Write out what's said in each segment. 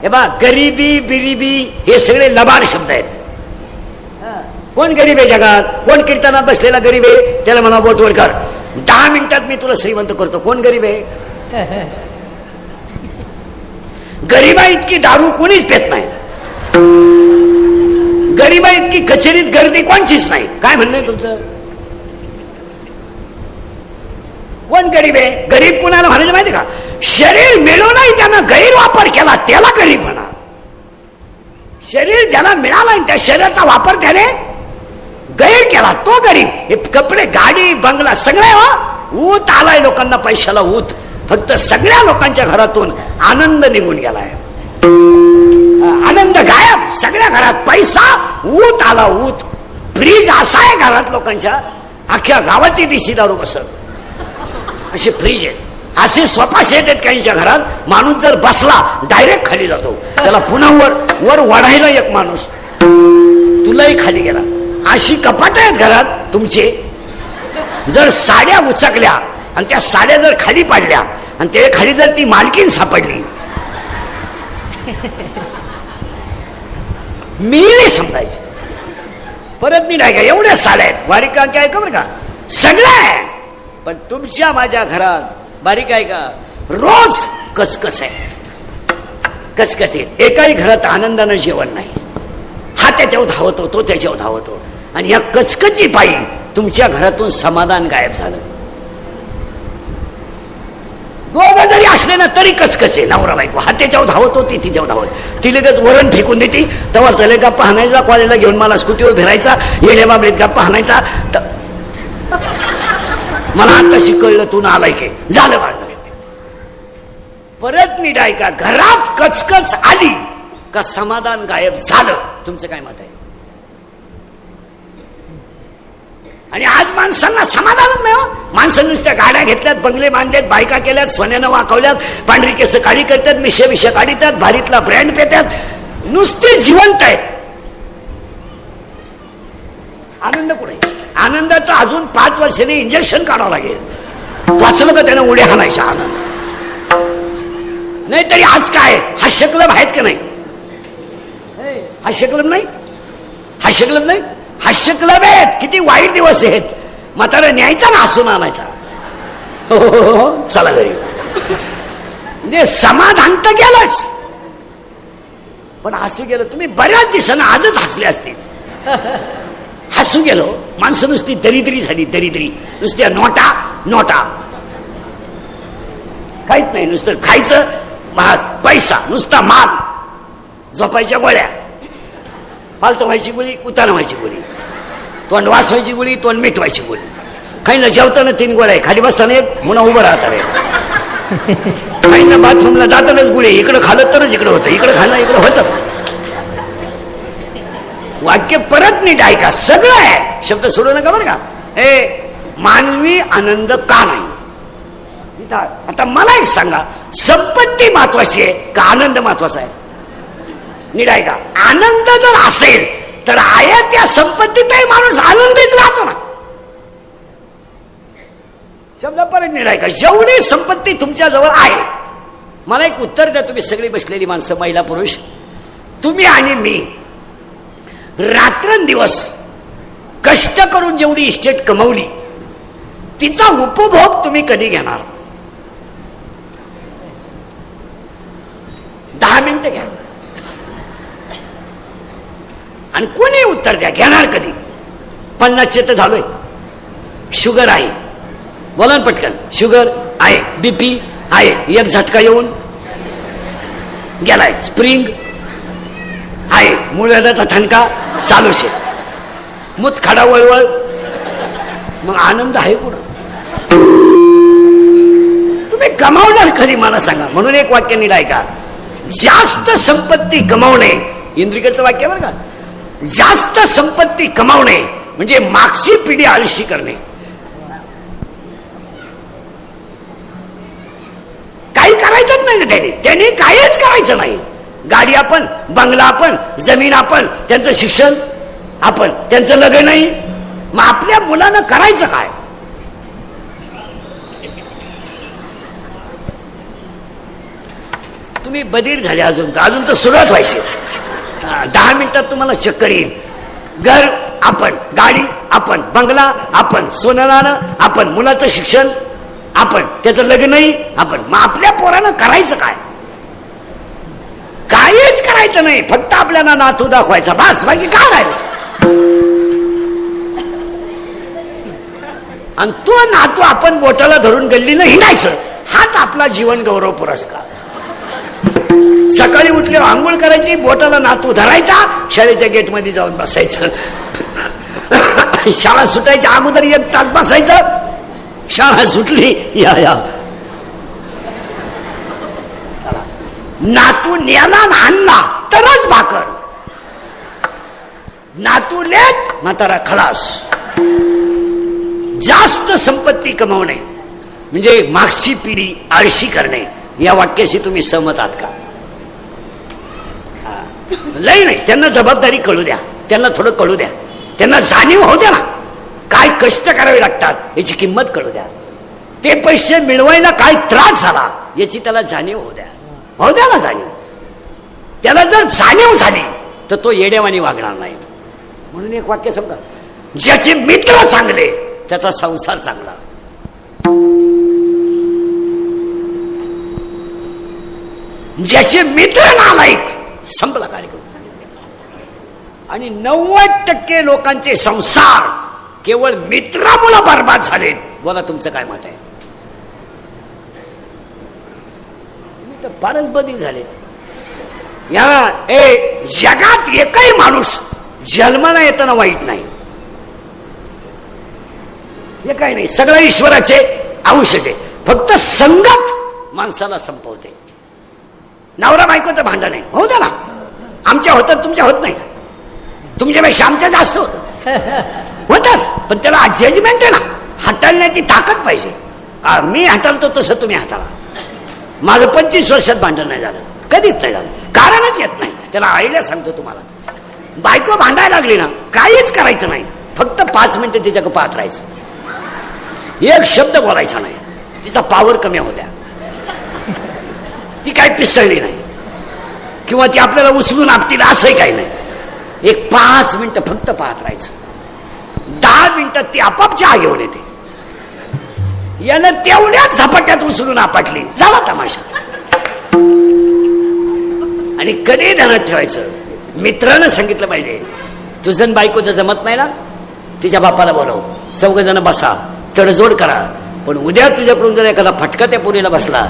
हे बा, गरिबी बिरिबी हे सगळे लबाड शब्द आहेत. कोण गरीब आहे जगात? कोण कीर्तनात बसलेला गरीब आहे? त्याला म्हणा बोटवर कर, 10 मिनिटात मी तुला श्रीमंत करतो. कोण गरीब आहे? गरीबा इतकी दारू कोणीच पेत नाही. गरीबा इतकी कचेरीत गर्दी कोणचीच नाही. काय म्हणणं आहे तुमचं? कोण गरीब आहे? गरीब कोणाला म्हणायचं माहिती का? शरीर मिळूनही त्यानं गैरवापर केला त्याला गरीब म्हणा. शरीर ज्याला मिळाला त्या शरीराचा वापर त्याने गैर केला तो गरीब. हे कपडे, गाडी, बंगला सगळे ऊत आलाय लोकांना, पैशाला ऊत. फक्त सगळ्या लोकांच्या घरातून आनंद निघून गेलाय. आनंद गायब. सगळ्या घरात पैसा, ऊत आला, ऊत. फ्रीज असा आहे घरात लोकांच्या, अख्ख्या गावाची दिशी दारू बसत असे फ्रीज आहेत. असे सोफा सेट आहेत काहींच्या घरात. माणूस जर बसला डायरेक्ट खाली जातो. त्याला पुन्हा वर वाढायला एक माणूस, तुलाही खाली गेला. अशी कपाट आहेत घरात तुमचे. जर साड्या उचकल्या आणि त्या साड्या जर खाली पाडल्या आणि त्या खाली जर ती मालकीन सापडली, मी समजायची परत मी नाही का. एवढ्या साड्या आहेत. बारीक का काय का बरं का, सगळं आहे. पण तुमच्या माझ्या घरात बारीक आहे का? रोज कचकच आहे, कचकच आहे. एकाही घरात आनंदानं जेवण नाही. हा त्याच्यावर धावतो, तो त्याच्यावर धावतो. आणि या कचकची पायी तुमच्या घरातून समाधान गायब झालं. दोघं जरी असले ना तरी कचकच आहे. नवरा बायको, हा त्याच्यावर धावतो, ती तिच्यावर धावत. ती लगेच वरण फेकून देते. तेव्हा त्याला गप्पा हाणायचा, कॉलेजला घेऊन मला स्कूटीवर फिरायचा, येण्या बाबडीत गप्पा हाणायचा. मला आता शिकवलं तू ना आलाय की झालं माझं. परत नीट ऐका, घरात कचकच आली का समाधान गायब झालं. तुमचं काय मत आहे? आणि आज माणसांना समाधानच नाही. माणसांनी नुसत्या गाड्या घेतल्यात, बंगले बांधलेत, बायका केल्यात, सोन्यानं वाकवल्यात, पांढरी केस काढी करतात, मिशे काढीतात, भारीतला ब्रँड पेतात, नुसते जिवंत आहेत. आनंद कुठे? आनंदाचं अजून 5 वर्षांनी इंजेक्शन काढावं लागेल. वाचलं का त्यानं उड्या हाणायचा आनंद. नाहीतरी आज काय हास्य क्लब आहेत का नाही? हास्य क्लब नाही, हास्य क्लब नाही, हास्य क्लब आहेत. किती वाईट दिवस आहेत. म्हातारा न्यायचा ना हसून आणायचा. हो चला घरी. म्हणजे समाधान तर गेलंच, पण हसू गेलं. तुम्ही बऱ्याच दिवसांना आजच हसले असतील. हसू गेलो. माणसं नुसती दरिद्री झाली, दरिद्री. नुसत्या नोटा नोटा, काहीच नाही. नुसतं खायचं, पैसा, नुसता माल, झोपायच्या गोळ्या, फालतू व्हायची गोळी, उताना व्हायची गोळी, तोंड वास व्हायची गोळी, तोंड मीठ व्हायची गोळी. काही ना जेवताना 3 गोळ्या, खाली बसताना एक, पुन्हा उभं राहता रे. काही ना बाथरूमला जातानाच गोळी. इकडं खाल्लं तरच इकडं होतं, इकडं खाल्लं इकडं होतं. वाक्य परत नीट ऐका. सगळं आहे, शब्द सोडू नका बरं का. हे मानवी आनंद का नाही? आता मला एक सांगा, संपत्ती महत्वाची आहे का आनंद महत्वाचा आहे? नीट ऐका. आनंद जर असेल तर आहे त्या संपत्तीतही माणूस आनंदीच राहतो ना. शब्द परत नीट ऐका. जेवढी संपत्ती तुमच्या जवळ आहे, मला एक उत्तर द्या. तुम्ही सगळी बसलेली माणसं, महिला पुरुष, तुम्ही आणि मी रात्रंदिवस कष्ट करून जेवढी इस्टेट कमवली तिचा उपभोग तुम्ही कधी घेणार? 10 मिनिटं घ्या आणि कोणी उत्तर द्या. घेणार कधी? 50 तर झालोय. शुगर आहे, बोला ना पटकन. शुगर आहे, बीपी आहे, एक झटका येऊन गेलाय, स्प्रिंग आहे, मूळ व्याधाचा ठणका चालू शे, मुतखडा वळवळ. मग आनंद आहे कुठं? तुम्ही कमावणार कधी मला सांगा. म्हणून एक वाक्य नीट ऐका. जास्त संपत्ती कमावणे, इंद्रिकडचं वाक्य बरं का. जास्त संपत्ती कमावणे म्हणजे मागची पिढी आळशी करणे. काही करायचंच नाही ना त्याने काहीच करायचं नाही. गाडी आपण, बंगला आपण, जमीन आपण, त्यांचं शिक्षण आपण, त्यांचं लग्न नाही. मग आपल्या मुलांना करायचं काय? तुम्ही बधीर झाले अजून तर सुरुवात व्हायची. 10 मिनिटात तुम्हाला चक्कर येईल. घर आपण, गाडी आपण, बंगला आपण, सोनं नाणं आपण, मुलाचं शिक्षण आपण, त्याचं लग्नही आपण. मग आपल्या पोरानं करायचं काय? काहीच करायचं नाही, फक्त आपल्याला नातू दाखवायचा बस, बाकी काय राहिलं. आणि तो नातू आपण बोटाला धरून गल्लीनं हिंडायचं, हाच आपला जीवन गौरव पुरस्कार. सकाळी उठले आंघोळ करायची, बोटाला नातू धरायचा, शाळेच्या गेट मध्ये जाऊन बसायचं. शाळा सुटायच्या अगोदर 1 तास बसायचं. शाळा सुटली, या नातू न्याला आणला तरच भाकर. नातू लेट, म्हातारा खलास. जास्त संपत्ती कमवणे म्हणजे मागची पिढी आळशी करणे. या वाक्याशी तुम्ही सहमत आहात का? लई नाही, त्यांना जबाबदारी कळू द्या, त्यांना थोडं कळू द्या, त्यांना जाणीव होऊ द्या ना, काय कष्ट करावे लागतात याची किंमत कळू द्या. ते पैसे मिळवायला काय त्रास झाला याची त्याला जाणीव होऊ द्या ना जाणीव. त्याला जर जाणीव झाली तर तो येडेवानी वागणार नाही. म्हणून एक वाक्य समजा, ज्याचे मित्र चांगले त्याचा संसार चांगला. ज्याचे मित्र नालायक, संपला कार्यक्रम. आणि 90% लोकांचे संसार केवळ मित्रामुळे बर्बाद झालेत. बोला तुमचं काय मत आहे? तुम्ही तर फारच बदल झाले. या जगात एकही माणूस जन्माला येताना वाईट नाही, हे काही नाही, सगळं ईश्वराचे अंशचे. फक्त संगत माणसाला संपवते. नवरा बायकोचं भांडण आहे, होऊ द्या ना. आमच्या होतं, तुमच्या होत नाही. तुमच्यापेक्षा आमच्या जास्त होतच, पण त्याला जजमेंट आहे ना, हाताळण्याची ताकद पाहिजे. मी हाताळतो तसं तुम्ही हाताळा. माझं 25 वर्षात भांडण नाही झालं, कधीच नाही झालं, कारणच येत नाही. त्याला आयडिया सांगतो तुम्हाला. बायको भांडायला लागली ना, काहीच करायचं नाही, फक्त 5 मिनिटं तिच्याकडे पाहत राहायचं, एक शब्द बोलायचा नाही. तिचा पावर कमी होऊ द्या. ती काय पिसळली नाही किंवा ती आपल्याला उचलून आपतील असंही काही नाही. एक 5 मिनिटं फक्त पाहत राहायचं. 10 मिनिटात ती आपाप चहा घेऊन येते. यानं तेवढ्याच झपाट्यात उचलून आपटली, झाला तमाशा. आणि कधी ध्यानात ठेवायचं, मित्रानं सांगितलं पाहिजे, तुझं बायको तर जमत नाही ना, तिच्या बापाला बोलव, 4 जण बसा, तडजोड करा. पण उद्या तुझ्याकडून जर एखादा फटका त्या पोरीला बसला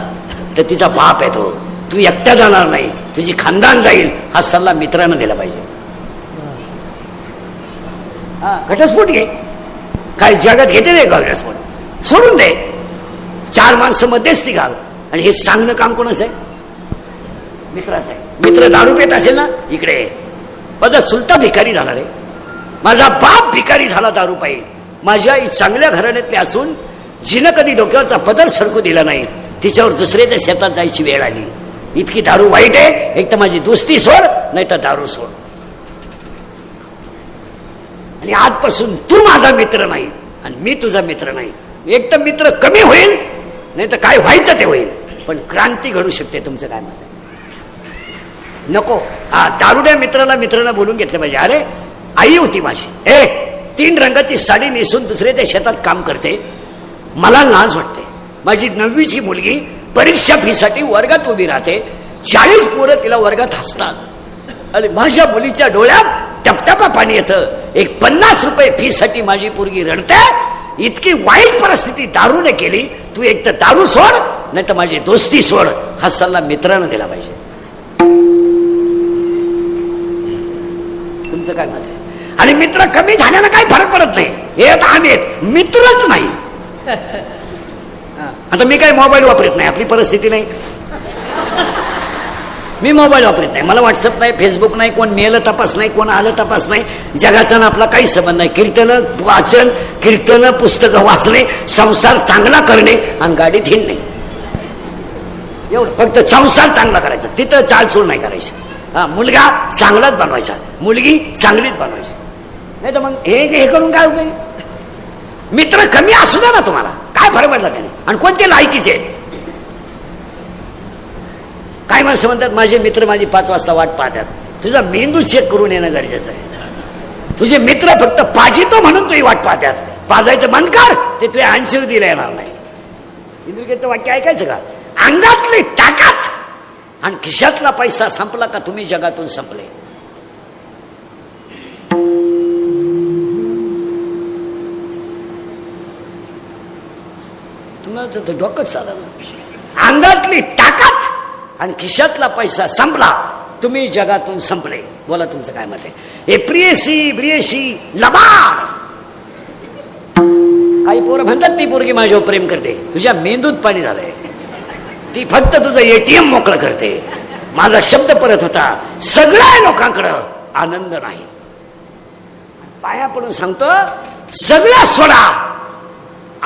तर तिचा बाप येतो, तू एकटा जाणार नाही, तुझी खानदान जाईल. हा सल्ला मित्रानं दिला पाहिजे. घटस्फोट घे, काय जगात घेते नाही घटस्फोट, सोडून दे. 4 माणसं मध्यस्थी घाल. आणि हे सांगणं काम कोणाचं आहे? मित्राचं आहे. मित्र दारू पेत असेल ना, इकडे माझा चुलता भिकारी झाला रे, माझा बाप भिकारी झाला दारू पायी. माझी आई चांगल्या घराण्यातली असून जिनं कधी डोक्यावरचा पदर सरकू दिला नाही, तिच्यावर दुसऱ्याच्या शेतात जायची वेळ आली. इतकी दारू वाईट आहे. एक तर माझी दोस्ती सोड, नाही तर दारू सोड. आणि आजपासून तू माझा मित्र नाही आणि मी तुझा मित्र नाही. एक तर मित्र कमी होईल, नाही तर काय व्हायचं ते होईल, पण क्रांती घडू शकते. तुमचं काय मत आहे? नको. दारुड्या मित्रानं बोलून घेतलं पाहिजे. अरे आई होती माझी, 3 रंगाची साडी नेसून दुसऱ्याच्या शेतात काम करते, मला लाज वाटते. माझी 9वीची मुलगी परीक्षा फीसाठी वर्गात उभी राहते, 40 पोरं तिला वर्गात हसतात आणि माझ्या मुलीच्या डोळ्यात टपटपा पाणी येतं. एक 50 रुपये फी साठी माझी पोरगी रडते. इतकी वाईट परिस्थिती दारूने केली. तू एक तर दारू सोड, नाही तर माझी दोस्ती सोड. हा सल्ला मित्रानं दिला पाहिजे. तुमचं काय मत आहे? आणि मित्र कमी झाल्यानं काही फरक पडत नाही. हे आता आम्ही मित्रच नाही. आता मी काय मोबाईल वापरत नाही, आपली परिस्थिती नाही, मी मोबाईल वापरत नाही. मला व्हॉट्सअप नाही, फेसबुक नाही, कोण मेलं तपास नाही, कोण आलं तपास नाही. जगाचा आपला काही संबंध नाही. कीर्तन वाचन, कीर्तन पुस्तकं वाचणे, संसार चांगला करणे आणि गाडीत हिंडणे, एवढं. फक्त संसार चांगला करायचा, तिथं चालचूल नाही करायची. मुलगा चांगलाच बनवायचा, मुलगी चांगलीच बनवायची. नाही तर मग हे करून काय उपयोग? मित्र कमी असू द्या ना, तुम्हाला काय फरक पडला त्याने? आणि कोणते लायकीचे आहेत? काय माणसं म्हणतात माझे मित्र माझी 5 वाजता वाट पाहतात. तुझा मेंदू चेक करून येणं गरजेचं आहे. तुझे मित्र फक्त पाजितो म्हणून तुझी वाट पाहतात. पाजायचं बंद कर, ते तुझ्या अंशू दिला येणार नाही. इंद्रिकेचं वाक्य ऐकायचं का? अंगातली ताकद आणि खिशातला पैसा संपला का तुम्ही जगातून संपले. तुम्हाला डोकंच चाललं. अंगातली ताकद आणि खिशातला पैसा संपला, तुम्ही जगातून संपले. बोला तुमचं काय मत आहे? ए प्रियसी ब्रियसी लबाड. काही पोरं म्हणतात ती पोरगी माझ्यावर प्रेम करते. तुझ्या मेंदूत पाणी झालंय. ती फक्त तुझं एटीएम मोकळं करते. माझा शब्द परत होता, सगळ्या लोकांकडं आनंद नाही. पाया पडून सांगतो, सगळं सोडा,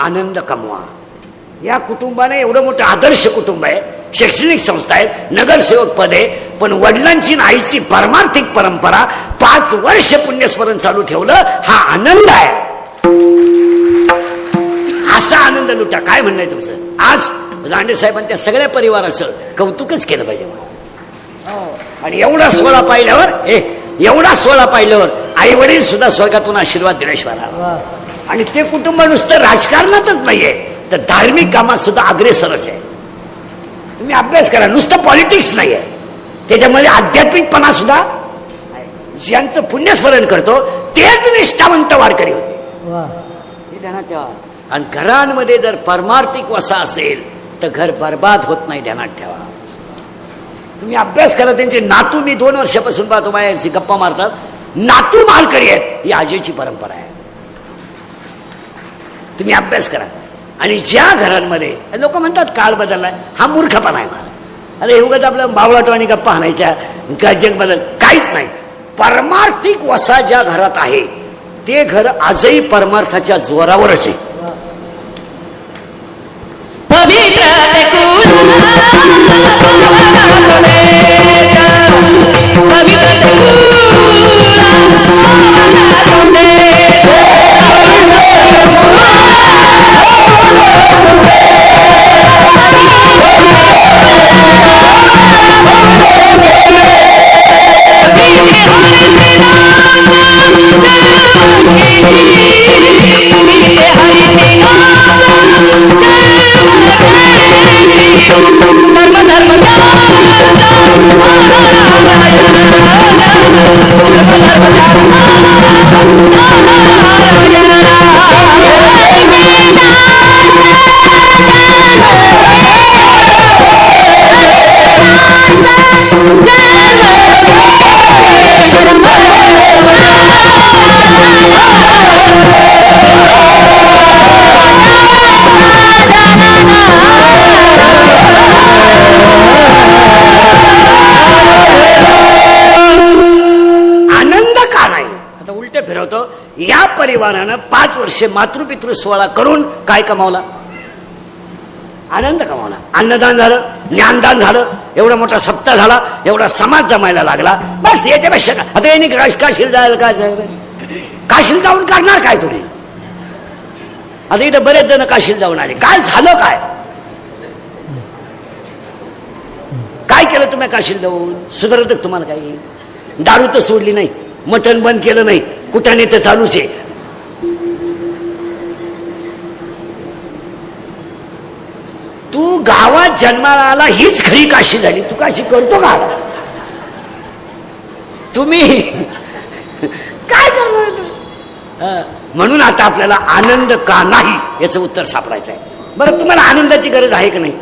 आनंद कमवा. या कुटुंबाने एवढं मोठं आदर्श कुटुंब आहे, शैक्षणिक संस्था आहे, नगरसेवक पद आहे, पण वडिलांची आईची परमार्थिक परंपरा 5 वर्ष पुण्यस्मरण चालू ठेवलं. हा आनंद आहे. असा आनंद लुटा. काय म्हणणं आहे तुमचं? आज रांडे साहेबांच्या सगळ्या परिवाराचं कौतुकच केलं पाहिजे. आणि एवढा सोहळा पाहिल्यावर आई वडील सुद्धा स्वर्गातून आशीर्वाद दिल्याशिवाय. आणि ते कुटुंब नुसतं राजकारणातच नाहीये, तर धार्मिक कामात सुद्धा अग्रेसरच आहे. तुम्ही अभ्यास करा, नुसतं पॉलिटिक्स नाही आहे, त्याच्यामध्ये आध्यात्मिकपणा सुद्धा. ज्यांचं पुण्यस्मरण करतो तेच निष्ठावंत वारकरी होते. हे ध्यानात ठेवा. आणि घरांमध्ये जर परमार्थिक वसा असेल तर घर बर्बाद होत नाही. ध्यानात ठेवा. तुम्ही अभ्यास करा. त्यांचे नातू मी 2 वर्षापासून पाहतो, माझ्याशी गप्पा मारतात. नातू मालकरी आहेत. ही आजीची परंपरा आहे. तुम्ही अभ्यास करा. आणि ज्या घरांमध्ये लोक म्हणतात काळ बदललाय, हा मूर्खपणा आहे. मला अरे हे उगाच आपलं बावळाटो आणि गप्पा हाणायच्या, का जग बदल, काहीच नाही. परमार्थिक वसा ज्या घरात आहे ते घर आजही परमार्थाच्या जोरावरच आहे. या परिवारानं 5 वर्षे मातृपितृ सोहळा करून काय कमावला? आनंद कमावला. अन्नदान झालं, ज्ञानदान झालं, एवढा मोठा सप्ताह झाला, एवढा समाज जमायला लागला. बस याच्यापेक्षा काय आता यांनी काशीला जायला काय, काशीला जाऊन करणार काय तुम्ही? आता इथं बरेच जण काशीला जाऊन आले. काय झालं? काय केलं तुम्ही काशीला जाऊन? सुधारत तुम्हाला काही? दारू तर सोडली नाही, मटण बंद केलं नाही, कुठाने तर चालूच आहे. तू गावात जन्माला आला हीच खरी काशी झाली. तू काशी करतो का? तुम्ही काय करणार तू? म्हणून आता आपल्याला आनंद का नाही याचं उत्तर सापडायचं आहे. बरं, तुम्हाला आनंदाची गरज आहे का नाही?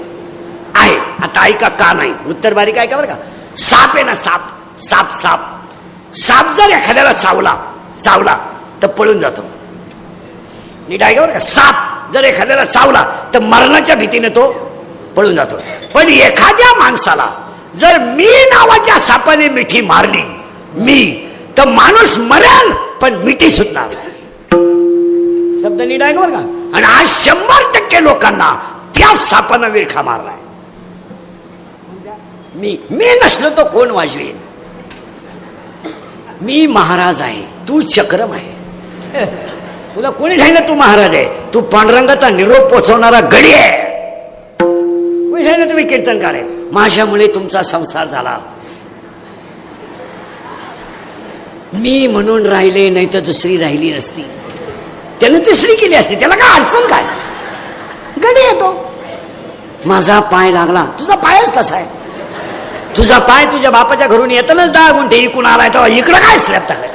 आहे. आता ऐका का नाही. उत्तर बारीक ऐका बरं का. साप आहे ना, साप साप साप साप जर एखाद्याला चावला तर पळून जातो. नीट ऐका बरं का. साप जर एखाद्याला चावला तर मरणाच्या भीतीने तो पळून जातो. पण एखाद्या माणसाला जर मी नावाच्या सापाने मिठी मारली तर माणूस मरेल पण मिठी सुटणार नाही. शब्द नीट ऐका बरं का. आणि आज 100% लोकांना त्या सापानं विरखा मारलाय. मी नसलो तो कोण वाजवेल? मी महाराज आहे, तू चक्रम आहे. तुला कोणी सांगितलं तू महाराज आहे? तू पांडुरंगाचा निरोप पोचवणारा गडी आहे. विषयाने तुम्ही कीर्तनकार आहे, माझ्यामुळे तुमचा संसार झाला, मी म्हणून राहिले, नाही तर दुसरी राहिली नसती, त्यानं तिसरी केली असती, त्याला काय अडचण काय? गडी येतो, माझा पाय लागला, तुझा पायच तसा आहे, तुझा पाय तुझ्या बापाच्या घरून येतानाच 10 गुंठे इकून आलाय, तेव्हा इकडं काय स्लॅब टाकलाय?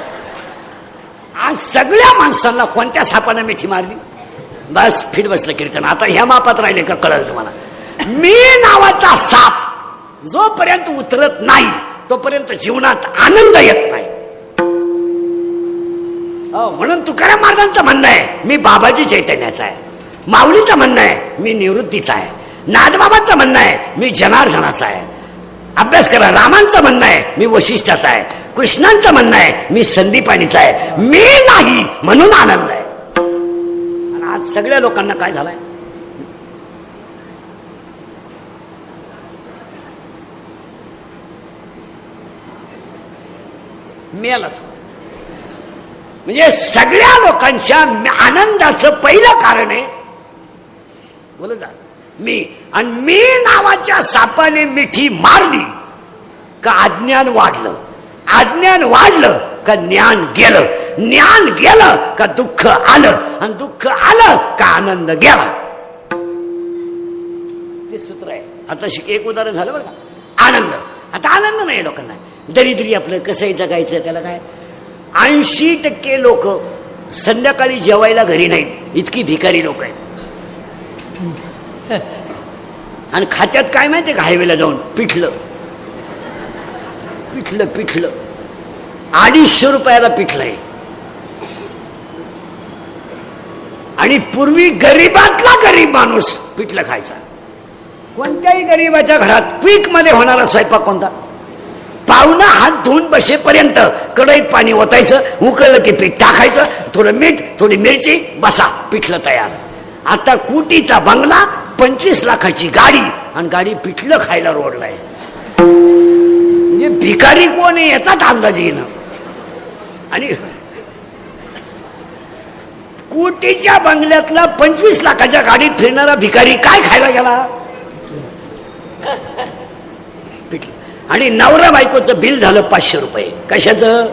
आज सगळ्या माणसांना कोणत्या सापानं मिठी मारली? बस फिट बसलं कीर्तन. आता ह्या मापात राहिले का कळलं तुम्हाला? मी नावाचा साप जोपर्यंत उतरत नाही तोपर्यंत जीवनात आनंद येत नाही. म्हणून तुकाराम महाराजांचं म्हणणं आहे मी बाबाजी चैतन्याचा आहे, माऊलीचं म्हणणं आहे मी निवृत्तीचा आहे, नाथबाबांचं म्हणणं आहे मी जनार्दनाचा आहे. अभ्यास करा. रामांचं म्हणणं आहे मी वशिष्ठाचा आहे, कृष्णांचं म्हणणं आहे मी संदीपानीचा आहे, मी नाही म्हणून आनंद आहे. आणि आज सगळ्या लोकांना काय झालंय? मेला तो. म्हणजे सगळ्या लोकांच्या आनंदाचं पहिलं कारण आहे बोलत जा मी. आणि मी नावाच्या सापाने मिठी मारली का अज्ञान वाढलं, अज्ञान वाढलं का ज्ञान गेलं, ज्ञान गेलं का दुःख आलं, आणि दुःख आलं का आनंद गेला. ते सूत्र आहे. आता एक उदाहरण झालं बरं का. आनंद. आता आनंद नाही लोकांना, दरिद्री आपलं कसंही जगायचं त्याला काय. 80% लोक संध्याकाळी जेवायला घरी नाहीत, इतकी भिकारी लोक आहेत. आणि खात्यात काय माहितीये का, हायवेला जाऊन पिठलं पिठलं पिठलं 250 रुपयाला पिठलं आहे. आणि पूर्वी गरीबातला गरीब माणूस पिठलं खायचा. कोणत्याही गरीबाच्या घरात पीक मध्ये होणारा स्वयंपाक कोणता? पाहुणा हात धुवून बसेपर्यंत कढईत पाणी ओतायचं, उकळलं की पीठ टाकायचं, थोडं मीठ थोडी मिरची, बसा पिठलं तयार. आता कोटीचा बंगला, 25 लाखाची गाडी, आणि गाडी पिठलं खायला रोडलाय. म्हणजे भिकारी कोण आहे याचाच अंदाज येणं. आणि कोटीच्या बंगल्यातला 25 लाखाच्या गाडीत फिरणारा भिकारी काय खायला गेला? पिठलं. आणि नवरा बायकोचं बिल झालं 500 रुपये. कशाचं?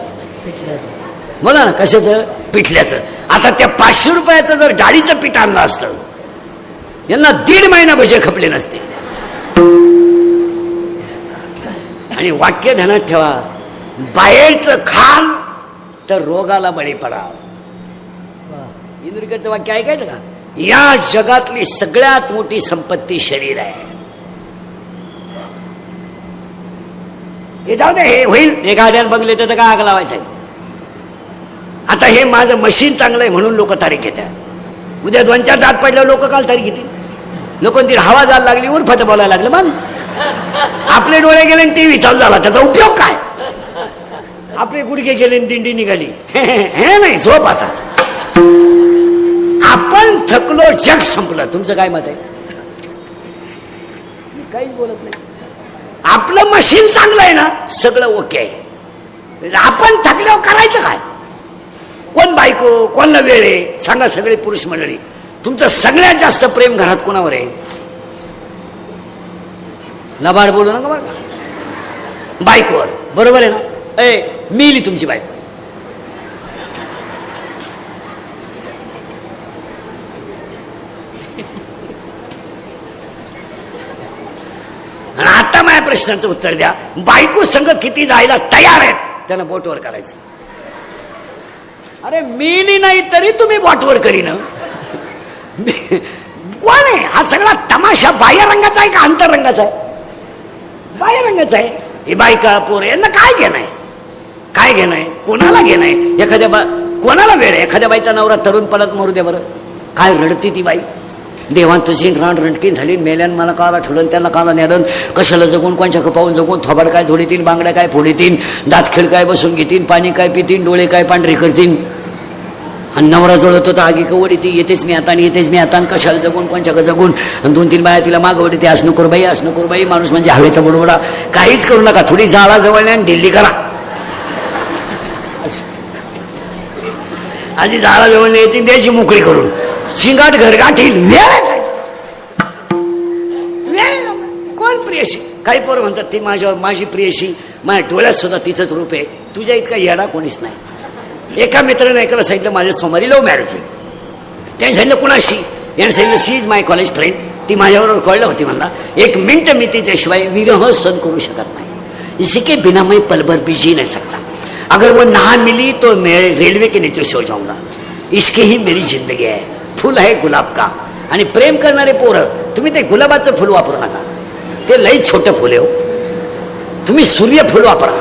बोला ना, कशाचं? पिठल्याचं. आता त्या 500 रुपयाचं जर डाळीचं पीठ आणलं असतं, यांना 1.5 महिना भजे खपले नसते. आणि वाक्य ध्यानात ठेवा, बाहेरचं खाल तर रोगाला बळी पडा. इंद्रिकाचं वाक्य ऐकायचं का? या जगातली सगळ्यात मोठी संपत्ती शरीर आहे. हे जाऊ दे, हे होईल. हे गाड्यात बघले तर काय आग लावायचं आहे. आता हे माझं मशीन चांगलं आहे म्हणून लोक तारीख घेतात. उद्या 2-4 दात पडल्यावर लोक काल तारीख घेतील. लोकांची हवा जायला लागली, उरफाट बोलायला लागलं, मग आपले डोळे गेले टीव्ही चालू झाला, त्याचा उपयोग काय? आपले गुडघे गेले दिंडी निघाली, हे नाही झोप. आता आपण थकलो, जग संपलं. तुमचं काय मत आहे? मी काहीच बोलत नाही. आपलं मशीन चांगलं आहे ना, सगळं ओके आहे. आपण थकल्यावर करायचं काय? कोण बायको, कोणला वेळ आहे सांगा? सगळे पुरुष मंडळी, तुमचं सगळ्यात जास्त प्रेम घरात कोणावर आहे? लबाड बोलू नका बरं का. बायकोवर. बरोबर आहे ना? मिली तुमची बायको. आणि आता माझ्या प्रश्नाचं उत्तर द्या. बायको संघ किती जायला तयार आहेत त्यांना बोटवर करायचं. अरे मिली नाही तरी तुम्ही बोटवर करीन. कोण आहे हा सगळा तमाशा? बाह्य रंगाचा आहे का अंतरंगाचा आहे? बाह्य रंगाचा आहे. ही बायका पोर यांना काय घेणं आहे? काय घेणं आहे? कोणाला घेणं आहे? एखाद्या कोणाला वेळ आहे? एखाद्या बाईचा नवरा तरुणपणात मरू द्या बरं. काय रडती ती बाई? देवान तुझी रान रंटकीन झाली, मेल्यान मला काला ठेवलं, त्यांना काला नेलं, कशाला जगून, कोणच्या पाहून जगून, थोबाड काय झोडीतीन, बांगड्या काय फोडीतीन, दातखिळ काय बसून घेतीन, पाणी काय पितीन, डोळे काय पांढरे करतीन. आणि नवरा जळत होता, आगी कवडी ती येतेच मी आता आणि येतेच मी आता, कशाला जगून, कोणच्या जगून. 2-3 बाया तिला मागवडी, ते असं करू बाई, असं करू बाई. माणूस म्हणजे हवेचा बडबडा. काहीच करू नका, थोडी जाळा जवळ आणि दिल्ली करा. आधी जाळा जवळ न्यायची, द्यायची मोकळी करून, शिंगाट घर गाठील. वेळ आहे काय? वेळ आहे. प्रियशी. काही पोरं म्हणतात ती माझी प्रियशी, माझ्या डोळ्यात सुद्धा तिचंच रूप आहे. तुझ्या इतका येडा कोणीच नाही. एका मित्राने ऐकायला सांगितलं माझ्या सोमवारी लव्ह मॅरेज आहे. त्याने सांगितलं कुणाशी? याने सांगितलं शी इज माय कॉलेज फ्रेंड. ती माझ्याबरोबर कळलं होती. म्हणला 1 मिनिट मी तिच्याशिवाय विरह सहन करू शकत नाही. इसी के बिना मैं पल भर भी जी नहीं सकता. अगर वो ना मिली तो मैं रेलवे के नीचे सो जाऊंगा. इसकी ही मेरी जिंदगी है. फुल है गुलाब का. आणि प्रेम करणारे पोरं, तुम्ही ते गुलाबाचं फुल वापरू नका, ते लई छोटं फुल आहे हो. तुम्ही सूर्यफूल वापरा.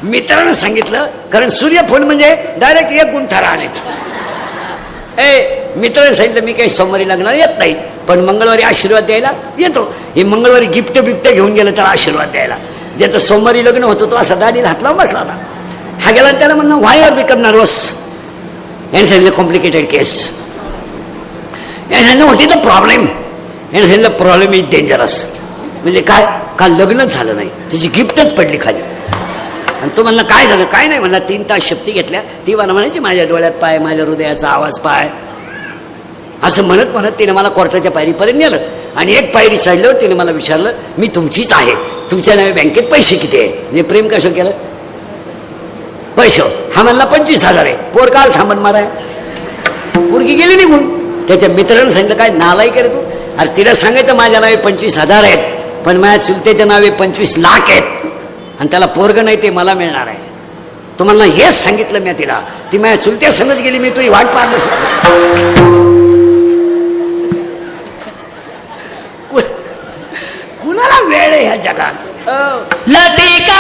मित्रानं सांगितलं, कारण सूर्यफूल म्हणजे डायरेक्ट 1 गुंठारा आले. मित्राने सांगितलं मी काही सोमवारी लग्नाला येत नाही, पण मंगळवारी आशीर्वाद द्यायला येतो. हे मंगळवारी गिफ्ट बिफ्ट घेऊन गेलं त्याला आशीर्वाद द्यायला. ज्याचं सोमवारी लग्न होतं तो असा दाढीला हात लावून बसला होता. हा गेला त्याला म्हणणं व्हाय आर बिकम नर्वस. याने सांगितलं कॉम्प्लिकेटेड केस. याने सांगितलं व्हॉट इज द प्रॉब्लेम. याने सांगितलं प्रॉब्लेम इज डेंजरस. म्हणजे काय? काल लग्नच झालं नाही, तिची गिफ्टच पडली खाली. आणि तो म्हणला काय झालं? काय नाही म्हणला. 3 तास शक्ती घेतल्या. ती मला म्हणायची माझ्या डोळ्यात पाय, माझ्या हृदयाचा आवाज पाय. असं म्हणत म्हणत तिने मला कोर्टाच्या पायरीपर्यंत नेलं. आणि 1 पायरी चढल्यावर तिने मला विचारलं मी तुमचीच आहे, तुमच्या नावे बँकेत पैसे किती आहे? म्हणजे प्रेम कसं केलं? पैसे. हा म्हणला 25,000 आहे. पोर काल थांबन माराय. पोरगी गेली निघून. त्याच्या मित्रानं सांगितलं काय नालायक आहे तू. अरे तिला सांगायचं माझ्या नावे 25,000 आहेत, पण माझ्या चुलत्याच्या नावे 25 लाख आहेत. आणि त्याला पोरग नाही ते मला मिळणार आहे. तो म्हणला हेच सांगितलं मी तिला. ती माझ्या चुलत्या संगत गेली, मी तुझी वाट पाहत बसलो. कुणाला वेळ आहे ह्या जगात? लतिका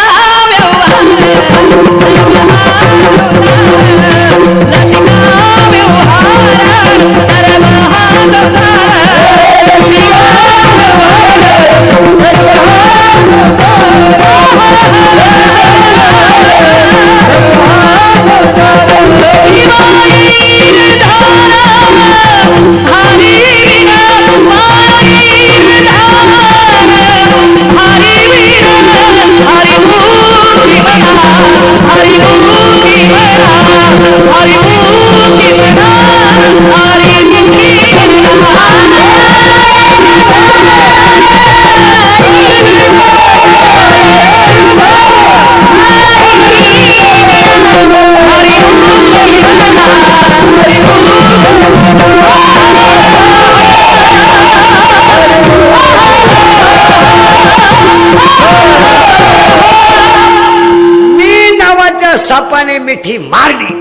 सापाने मिठी मारली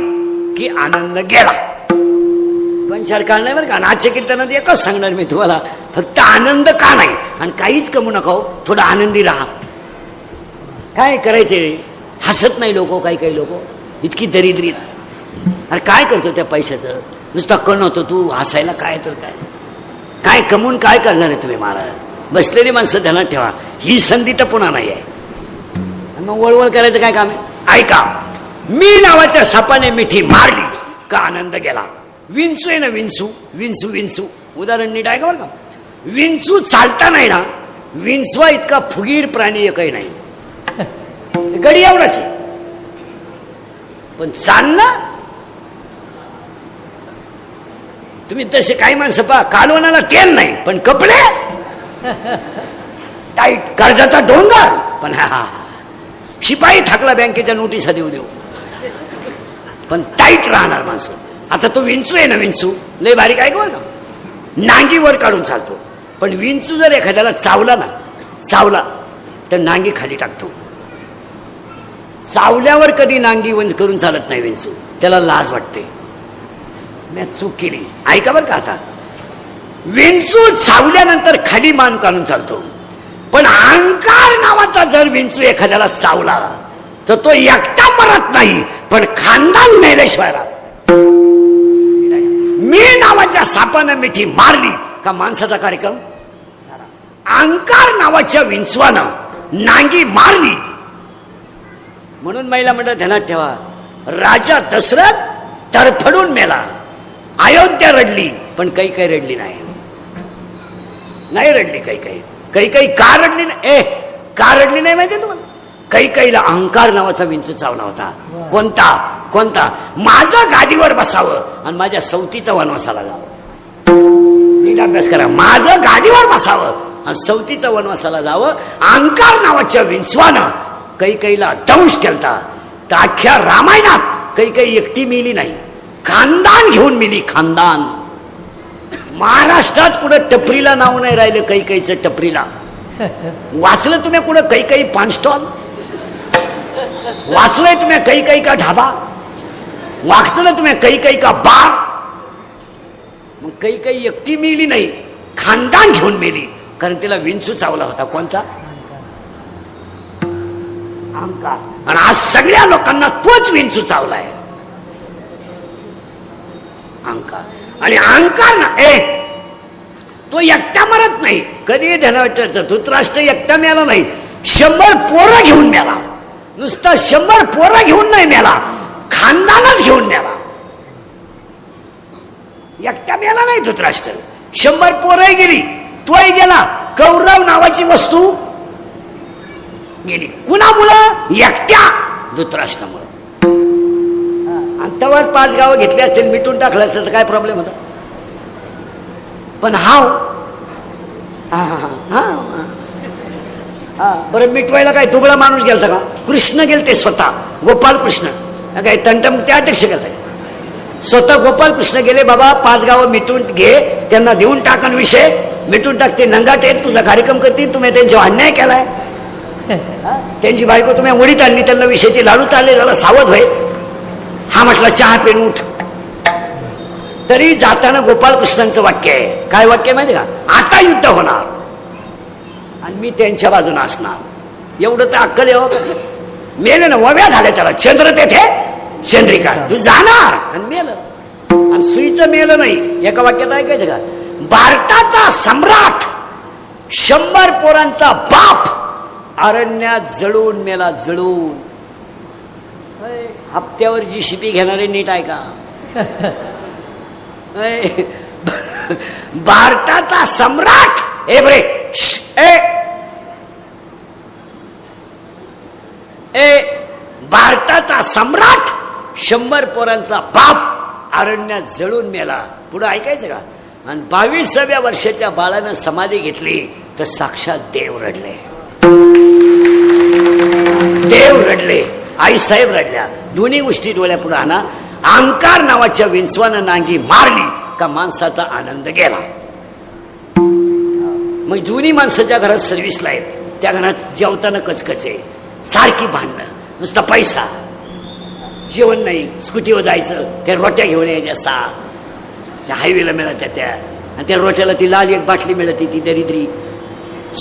की आनंद गेला. पण सरकार नाही बरं का. नाट्य कीर्तनात एकच सांगणार मी तुम्हाला, फक्त आनंद का नाही आणि काहीच कमू नका हो, थोडा आनंदी राहा. काय करायचे? हसत नाही लोक. काही लोक इतकी दरिद्रीत. अरे काय करतो त्या पैशाचं? नुसता कण होतो तू हसायला. काय तर काय कमवून काय करणार आहे तुम्ही महाराज? बसलेली माणसं ध्यानात ठेवा, ही संधी तर पुन्हा नाही आहे. मग वळवळ करायचं काय काम आहे? ऐका, मी नावाच्या सापाने मिठी मारली का आनंद गेला. विंचू आहे ना, विंचू विंचू विंचू उदाहरण नीट आहे का बरं का. विंचू चालता नाही ना, विंचवा इतका फुगीर प्राणी एकही नाही. गडी एवढाच आहे, पण चालणं. तुम्ही तसे काही माणसं पहा, कालवणाला तेल नाही पण कपडे टाईट, कर्जाचा डोंगर पण हा शिपाई थाकला बँकेच्या नोटिसा देऊ पण टाईट राहणार माणसं. आता तो विंचू आहे ना, विंचू लय बारीक आहे का, नांगी वर काढून चालतो. पण विंचू जर एखाद्याला चावला तर नांगी खाली टाकतो. चावल्यावर कधी नांगी वंच करून चालत नाही विंचू, त्याला लाज वाटते, मी चूक केली. ऐका बरं का, आता विंचू चावल्यानंतर खाली मान काढून चालतो. पण अहंकार नावाचा जर विंचू एखाद्याला चावला तर तो एकटा मरत नाही, पण खानदान मेल्याशिवाय राहत. मी नावाच्या सापानं मिठी मारली का माणसाचा कार्यक्रम. अहंकार नावाच्या विंचवानं नांगी मारली म्हणून महिला मंडळ ध्यानात ठेवा. राजा दशरथ तरफडून मेला, अयोध्या रडली, पण काही रडली नाही. नाही रडली काही का रडली नाही. का रडली नाही माहिती तुम्हाला? कैकेयीला अहंकार नावाचा विंचू चावला होता. कोणता कोणता? माझं गादीवर बसावं आणि माझ्या सवतीचा वनवासाला जावं. नीट अभ्यास करा. माझं गादीवर बसावं आणि सवतीचा वनवासाला जावं. अहंकार नावाच्या विंचवानं कैकेयीला दंश केलता. तर अख्ख्या रामायणात कैकेयी एकटी मिली नाही, खानदान घेऊन मिली. खानदान. महाराष्ट्रात कुठं टपरीला नाव नाही राहिलं कैकेयीचं. टपरीला वाचलं तुम्ही कुठं कैकेयी पान स्टॉल? वाचलंय तुम्ही कैकेयी का ढाबा? वाचलं तुम्ही कैकेयी का बार? मग कैकेयी एकटी मिली नाही, खानदान घेऊन मिली. कारण तिला विंचू चावला होता. कोणता? अहंकार. आणि आज सगळ्या लोकांना तोच विंचू चावलाय. अहंकार. आणि अहंकार ना तो एकटा मरत नाही. कधी ध्यानात धृतराष्ट्र एकटा मेला नाही, 100 पोरं घेऊन मेला. नुसता 100 पोरं घेऊन नाही मेला, खानदानच घेऊन मेला. एकटा मेला नाही धृतराष्ट्र, 100 पोरं गेली, तोही गेला. कौरव नावाची वस्तू गेली. कुणामुळं? एकट्या धृतराष्ट्रामुळं. आणि तवर 5 गावं घेतली असतील, मिटून टाकलं असतं तर काय प्रॉब्लेम होता? पण हाव बरं, मिटवायला काय दुबळा माणूस गेलता का? कृष्ण गेलते स्वतः. गोपाल कृष्ण काय तंटमुक्ती अध्यक्ष गेलता? स्वतः गोपाल कृष्ण गेले. बाबा 5 गावं मिटून घे, त्यांना देऊन टाकन विषय मिटून टाकते. नंगाटे तुझा कार्यक्रम करते, तुम्ही त्यांच्यावर अन्याय केलाय. त्यांची बायको तुम्ही उडीत आणली, त्यांना विषयाची लाडू चालले, झाला सावध होय. हा म्हटला चहा पेन उठ. तरी जाताना गोपाल कृष्णांचं वाक्य आहे. काय वाक्य माहिती का? आता युद्ध होणार आणि मी त्यांच्या बाजूने असणार. एवढं तर अक्कल आहे हो. मेलं ना, वव्या झाल्या त्याला. चंद्र तेथे चंद्रिका, तू जाणार आणि मेलं. आणि सुईचं मेलं नाही. एका वाक्यात ऐकायचं का? भारताचा सम्राट 100 पोरांचा बाप अरण्यात जळून मेला. जळून. हप्त्यावर जी शिपी घेणारे नीट आहे का? भारताचा सम्राट भारताचा सम्राट 100 पोरांचा बाप अरण्यात जळून मेला. पुढे ऐकायचं का? आणि 22व्या वर्षाच्या बाळानं समाधी घेतली तर साक्षात देव रडले. देव रडले, आईसाहेब रडल्या. दोन्ही गोष्टी डोळ्यापुढे आणा. अहंकार नावाच्या विंचवानं नांगी मारली का माणसाचा आनंद गेला. मग जुनी माणसाच्या घरात सर्व्हिसला आहेत, त्या घरात जेवताना कचकचे, सारखी भांडणं, नुसता पैसा, जेवण नाही. स्कूटीवर जायचं, त्या रोट्या घेऊन यायच्या 6 त्या हायवेला मिळत त्या. आणि त्या रोट्याला ती लाल एक बाटली मिळते, ती दरिद्री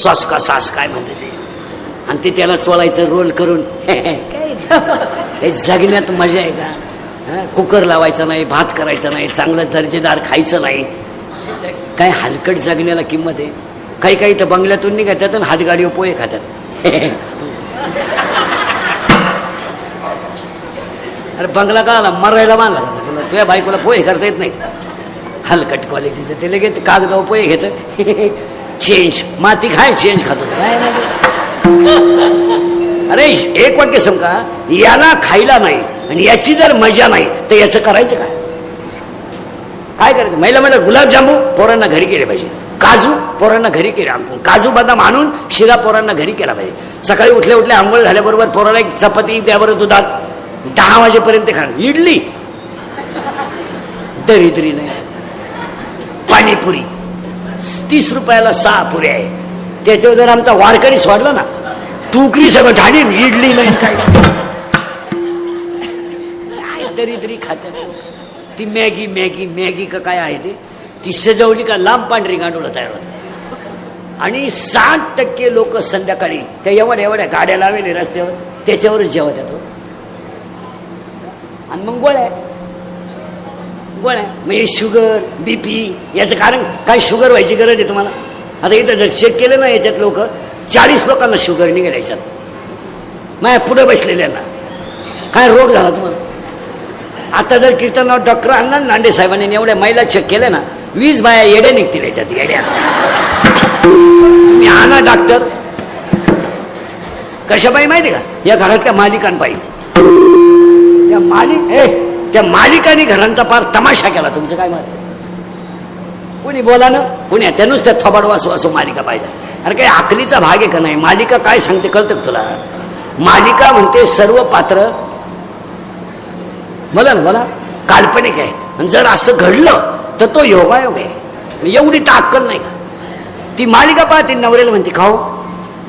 सॉस का सास काय म्हणते ते. आणि ते त्याला चोळायचं रोल करून. हे जगण्यात मजा आहे का? कुकर लावायचा नाही, भात करायचा नाही, चांगलं दर्जेदार खायचं नाही. काय हलकट जगण्याला किंमत आहे? काही काही तर बंगल्यातून निघतात आणि हातगाडीवर पोहे खातात. अरे बंगला का आला? मरायला मानला जातो तुला. तुझ्या बायकोला पोहे करता येत नाही? हलकट क्वालिटीचं ते लगेच कागदावर पोहे घेत. चेंज माती खाय, चेंज खातो काय नाही. अरे एक वाक्य समजा, याला खायला नाही आणि याची जर मजा नाही तर याचं करायचं काय? काय करायचं? महिला म्हणलं गुलाबजामू पोरांना घरी केले पाहिजे, काजू पोरांना घरी केले, काजू बदाम आणून शिरा पोरांना घरी केला पाहिजे. सकाळी उठल्या उठल्या आंघोळ झाल्याबरोबर पोराला एक चपाती त्याबरोबर दुधात 10 वाजेपर्यंत खाणं. इडली दरिद्री नाही. पाणीपुरी 30 रुपयाला 6 पुऱ्या आहे. त्याच्यावर जर आमचा वारकरी सोडला ना, टुकरी सगळं ढाणीन. इडली नाही काय दरिद्री खात्यात. ती मॅगी मॅगी मॅगी का काय आहे ते, ती सजवली का लांब पांढरी गांडूळ तयार होत. आणि 60% लोक संध्याकाळी त्या एवढ्या एवढ्या गाड्या लावले रस्त्यावर, त्याच्यावरच जेवत येतो. आणि मग गोळ्या म्हणजे शुगर बीपी. याचं कारण काय? शुगर व्हायची गरज आहे तुम्हाला? आता इथं जर चेक केलं ना, याच्यात लोक 40 लोकांना शुगर निघाल्या. याच्यात माझ्या पुढे बसलेल्यांना काय रोग झाला तुम्हाला? आता जर कीर्तनावर डॉक्टर आणला लांडे साहेबांनी एवढ्या महिला चेक केल्या ना, 20 बाया येड्या निघतील याच्यात. येड्या तुम्ही आणा डॉक्टर. कशापायी माहिती का? या घरातल्या मालिकांपायी. त्या मालिकांनी घरांचा पार तमाशा केला. तुमचं काय मत आहे? कोणी बोला ना, कोणी त्या नुसत्या थोबाड वासू असो मालिका पाहिजे. अरे काही आकलीचा भाग आहे का नाही? मालिका काय सांगते कळतं का तुला? मालिका म्हणते सर्व पात्र बोला ना, बोला, काल्पनिक आहे. आणि जर असं घडलं तर तो योगायोग आहे. एवढी तर अक्कल नाही का? ती मालिका पाहते, नवऱ्याला म्हणते खाऊ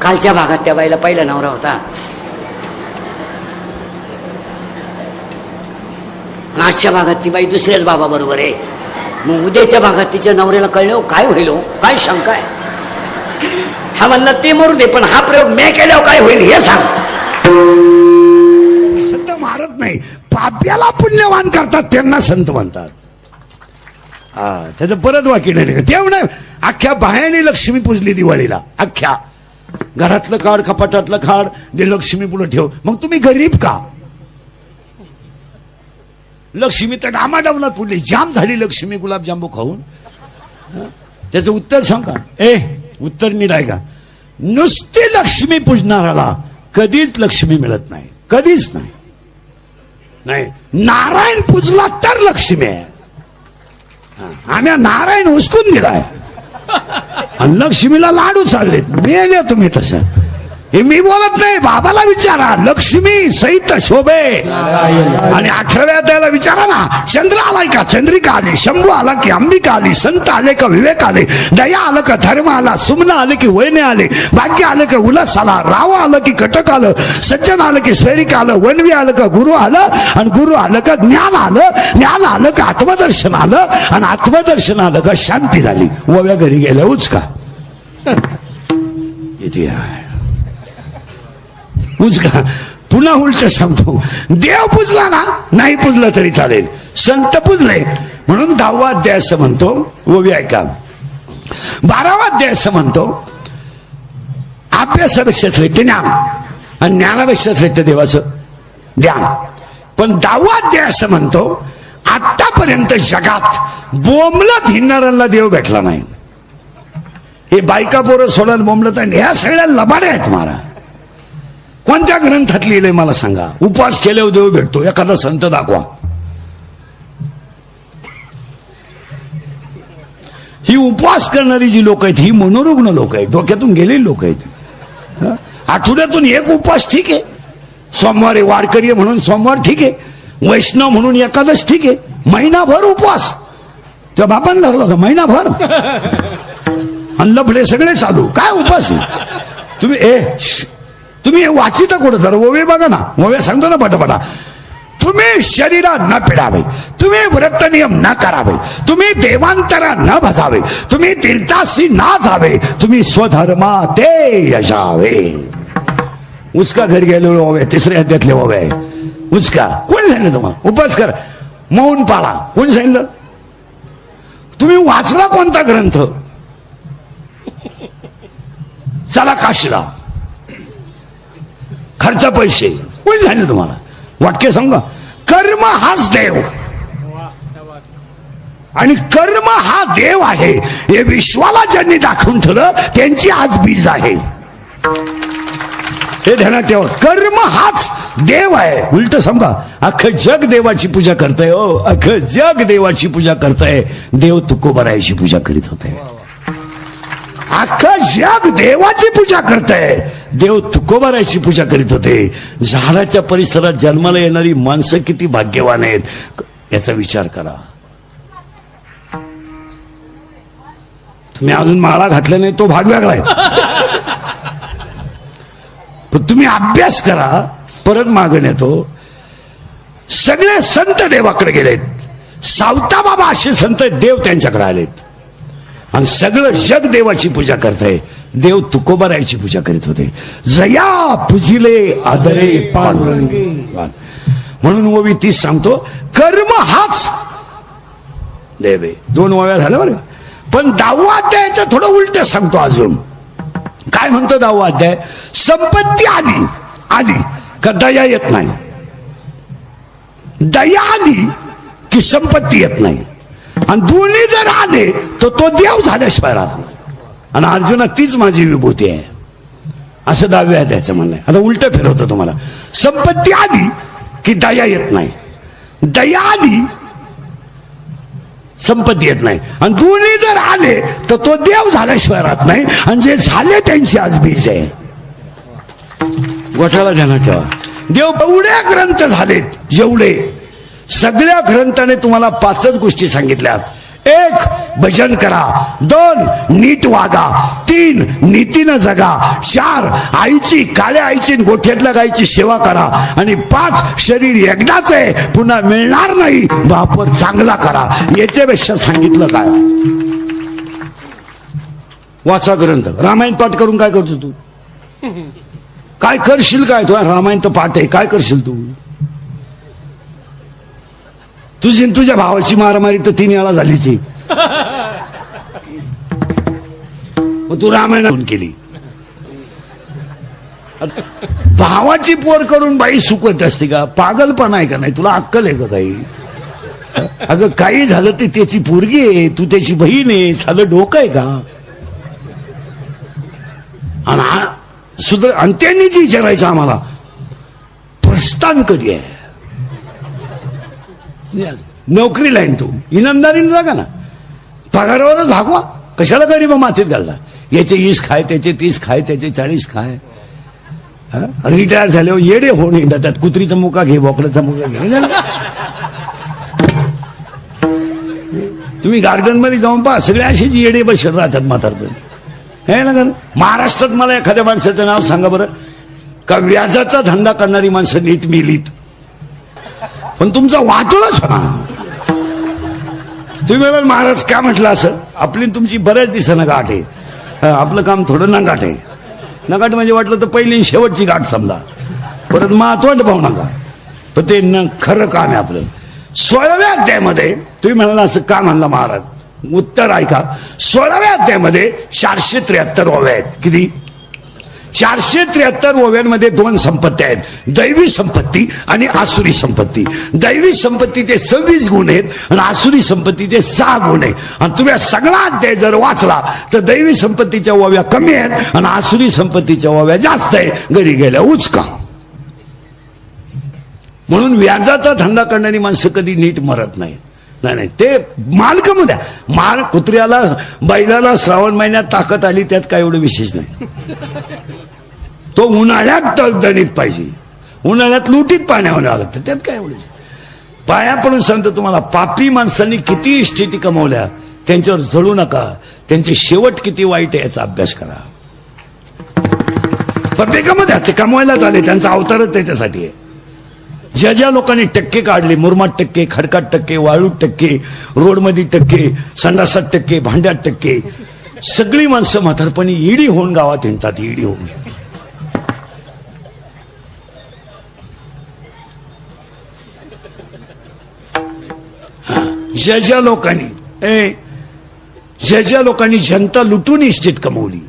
कालच्या भागात त्या बाईला पहिला नवरा होता, आजच्या भागात ती बाई दुसऱ्याच बाबा बरोबर आहे. मग उद्याच्या भागात तिच्या नवऱ्याला कळलं काय होईल, काय शंका आहे? हा म्हणला ते मरू दे, पण हा प्रयोग मी केल्यावर काय होईल हे सांग. संत मारत नाही, पाप्याला पुण्यवान करतात त्यांना संत म्हणतात. हा, त्याचं परत वाक्य नाही. तेव्हा नाही, अख्ख्या बाह्याने लक्ष्मी पूजली दिवाळीला. अख्ख्या घरातलं काढ, कपाटातलं काढ, ते लक्ष्मी पुढे ठेव. मग तुम्ही गरीब का? लक्ष्मी तर डामाडावनात पुढली, जाम झाली लक्ष्मी गुलाबजांबू खाऊन. त्याचं उत्तर सांगा. उत्तर नीट आहे का? नुसती लक्ष्मी पूजणाराला कधीच लक्ष्मी मिळत नाही, कधीच नाही. नाही, नारायण पूजला तर लक्ष्मी आहे. आम्ही नारायण हुसकून दिलाय आणि लक्ष्मीला लाडू चाललेत. मेले तुम्ही तसं. हे मी बोलत नाही, बाबाला विचारा. लक्ष्मी सहित शोभे. आणि 18व्या अध्यायाला विचारा ना, चंद्र आलाय का? चंद्रिका आली. शंभू आला की अंबिका आली. संत आले का विवेक आले. दया आलं का धर्म आला. सुमन आले की वैने आले. भाग्य आलं का उल्हास आला. राव आलं की कटक आलं. सज्जन आलं की स्वैरिक आलं. वनवी आलं का गुरु आलं. आणि गुरु आलं का ज्ञान आलं. ज्ञान आलं का आत्मदर्शन आलं. आणि आत्मदर्शन आलं का शांती झाली. ओव्या घरी गेल्या उचका इथे आहे उचका. पुन्हा उलट सांगतो, देव पूजला ना, नाही पूजला तरी चालेल, संत पूजले म्हणून 10वा अध्याय असं म्हणतो. ओवी ऐका. 12वा अध्याय असं म्हणतो, अभ्यासापेक्षा श्रेष्ठ ज्ञान आणि ज्ञानापेक्षा श्रेष्ठ देवाचं ध्यान. पण 10वा अध्याय असं म्हणतो, आतापर्यंत जगात बोंबलत हिंडणाऱ्यांना देव भेटला नाही. हे बायका पोरं सोडायला बोंबलत आहे, ह्या सगळ्या लबाड्या आहेत. महाराज कोणत्या ग्रंथात लिहिलंय मला सांगा? उपवास केल्यावर देव भेटतो, एखादा संत दाखवा. ही उपवास करणारी जी लोक आहेत ही मनोरुग्ण लोक आहेत, डोक्यातून गेलेली लोक आहेत. आठवड्यातून एक उपवास ठीक आहे, सोमवारी वारकरी म्हणून सोमवार ठीक आहे, वैष्णव म्हणून एकादश ठीक आहे. महिनाभर उपवास त्या बापान धरला होता, महिनाभर. आणि लफडे सगळे चालू. काय उपवास तुम्ही वाचिता कुठं तर ओवे बघा ना. ओवे सांगतो ना पटापटा. तुम्ही शरीरा न पिडावे, तुम्ही व्रत नियम न करावे, तुम्ही देवांतरा न भजावे, तुम्ही तीर्थासी ना जावे, तुम्ही स्वधर्मा ते यशावे. उचका घरी गेलेलो ओवे, 3ऱ्या अध्यायातले ओवे आहे. उचका. कोण सांगितलं तुम्हाला उपास कर, मौन पाळा? कोण सांगितलं? तुम्ही वाचला कोणता ग्रंथ? चला काशीला, खर्च पैसे. कोणी सांगितलं तुम्हाला? वाक्य सांगा. कर्म हाच देव आणि कर्म हा देव आहे हे विश्वाला ज्यांनी दाखवून ठेवलं त्यांची आज बीज आहे. हे ध्यानात ठेवा. कर्म हाच देव आहे. उलट सांगा, अख्खं जग देवाची पूजा करतंय. हो, अख्खं जग देवाची पूजा करतंय. देव तुकोबारायची पूजा करीत होते. अख्खं जग देवाची पूजा करतंय. देव तुकोबारायची पूजा करीत होते. झाडाच्या परिसरात जन्माला येणारी माणसं किती भाग्यवान आहेत याचा विचार करा. तुम्ही अजून माळा घातला नाही तो भाग वेगळा आहे. पण तुम्ही अभ्यास करा. परत मागण येतो. सगळे संत देवाकडे गेलेत. सावता बाबा असे संत देव त्यांच्याकडे आलेत आणि सगळं जग देवाची पूजा करतंय. देव तुकोबारायची पूजा करीत होते. जया पूजिले आदरे पांडुरंगी. म्हणून ओवी 30 सांगतो, कर्म हाच देव आहे. 2 ओव्या झाल्या बरं. पण 10वा अध्यायाचं थोडं उलट सांगतो अजून. काय म्हणतो 10वा अध्याय? संपत्ती आली का दया येत नाही. दया आली की संपत्ती येत नाही. आणि दोन्ही जर आले तर तो देव झाल्याशिवाय राहत. आणि अर्जुना तीच माझी विभूती आहे. असं दहाव्या त्याचं म्हणणं आहे. आता उलट फिरवतो तुम्हाला. संपत्ती आली की दया येत नाही, दया आली संपत्ती येत नाही, आणि दोन्ही जर आले तर तो देव झाल्याशिवाय राहत नाही. आणि जे झाले त्यांची आज बीज आहे. गोठ्याला ध्यानात ठेवा. देव एवढे ग्रंथ झालेत, जेवढे सगळ्या ग्रंथाने तुम्हाला 5च गोष्टी सांगितल्यात. 1 भजन करा, 2 नीट वागा, 3 नीतीनं जगा, 4 आईची काळ्या आईची गोठ्यातल्या गायची सेवा करा, आणि 5 शरीर एकदाच आहे पुन्हा मिळणार नाही, वापर चांगला करा. याच्यापेक्षा सांगितलं काय? वाचा ग्रंथ. रामायण पाठ करून काय करतो तू? काय करशील? काय तुझा रामायण तर पाठ आहे, काय करशील तू? तुझी तुझ्या भावाची मारामारी तर 3 वेळा झालीच. मग तू रामायण केली. भावाची पोर करून बाई सुकत असते का? पागलपणा आहे का? नाही तुला अक्कल आहे का काही? अगं काही झालं ते त्याची पोरगी आहे, तू त्याची बहीण आहे, साधं डोकं आहे का? आणि त्यांनी जी विचारायचं आम्हाला, प्रस्थान कधी आहे? नोकरीला आहे तू, इनामदारीने जागा ना, पगारावरच भागवा. कशाला गरीब माथेत घालता? याचे 20 खाय, त्याचे 30 खाय, त्याचे 40 खाय. रिटायर झाल्यावर येडे होऊन येतात. त्यात कुत्रीचा मुका घे, बोकडाचा मुका घे. तुम्ही गार्डन मध्ये जाऊन पहा, सगळे अशीच येडे बसत राहतात म्हातारपण. हे ना. महाराष्ट्रात मला एखाद्या माणसाचं नाव सांगा बरं का व्याजाचा धंदा करणारी माणसं नीट मिलीत. पण तुमचा वाटोळच होणार. तुम्ही म्हणाल महाराज का म्हटलं असं? आपली तुमची बऱ्याच दिवसानं गाठ आहे. आपलं काम थोडं नगाट आहे. नगाट म्हणजे वाटलं तर पहिली शेवटची गाठ समजा, परत महत्वाट पाहू नका. पण ते खरं काम आहे आपलं. 16व्या अध्यायामध्ये तुम्ही म्हणाला असं का म्हणला महाराज? उत्तर ऐका. 16व्या अध्यायामध्ये 473 ओव्या आहेत. किती? 473 ओव्यांमध्ये 2 संपत्ती आहेत, दैवी संपत्ती आणि आसुरी संपत्ती. दैवी संपत्तीचे 26 गुण आहेत आणि आसुरी संपत्तीचे 6 गुण आहेत. आणि तुम्ही सगळा अध्याय जर वाचला तर दैवी संपत्तीच्या ओव्या कमी आहेत आणि आसुरी संपत्तीच्या ओव्या जास्त आहे. घरी गेल्या उचका. म्हणून व्याजाचा धंदा करणारी माणसं कधी नीट मरत नाही. नाही, ते मालक द्या. माल कुत्र्याला बैलाला श्रावण महिन्यात ताकद आली, त्यात काय एवढं विशेष नाही. तो उन्हाळ्यात टळदणीत पाहिजे, उन्हाळ्यात लुटीत पाण्यावर लागतं, त्यात काय एवढं. पाया पडून सांगतो तुम्हाला, पापी माणसांनी किती इस्टेटी कमवल्या त्यांच्यावर जळू नका. त्यांचे शेवट किती वाईट आहे याचा अभ्यास करा. प्रत्येकामध्ये ते कमवायलाच आले, त्यांचा अवतारच त्याच्यासाठी आहे. ज्या ज्या लोकांनी टक्के काढले, मुरमाड टक्के, खडकाट टक्के, वाळूत टक्के, रोडमध्ये टक्के, संडासात टक्के, भांड्यात टक्के, सगळी माणसं म्हातारपणी ईडी होऊन गावात हिंडतात. ईडी होऊन ज्या ज्या लोकांनी जनता लुटून इस्टेट कमवली,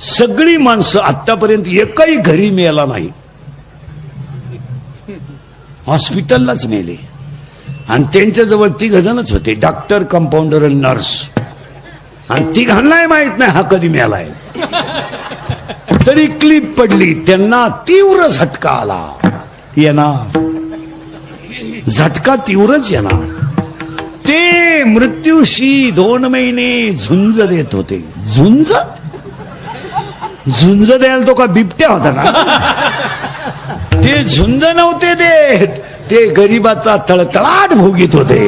सगळी माणसं आतापर्यंत एकही घरी मिळाला नाही, हॉस्पिटललाच मेले. आणि त्यांच्याजवळ 3 जणच होते, डॉक्टर, कंपाऊंडर आणि नर्स. आणि 3घांनाही माहित नाही हा कधी मिळालाय. तरी क्लिप पडली, त्यांना तीव्र झटका आला. येणार झटका तीव्रच येणार. ते मृत्यूशी 2 महिने झुंज देत होते. झुंज द्यायला तो का बिबट्या होता का? ते झुंज नव्हते देत, ते गरीबाचा तळतळाट भोगीत होते.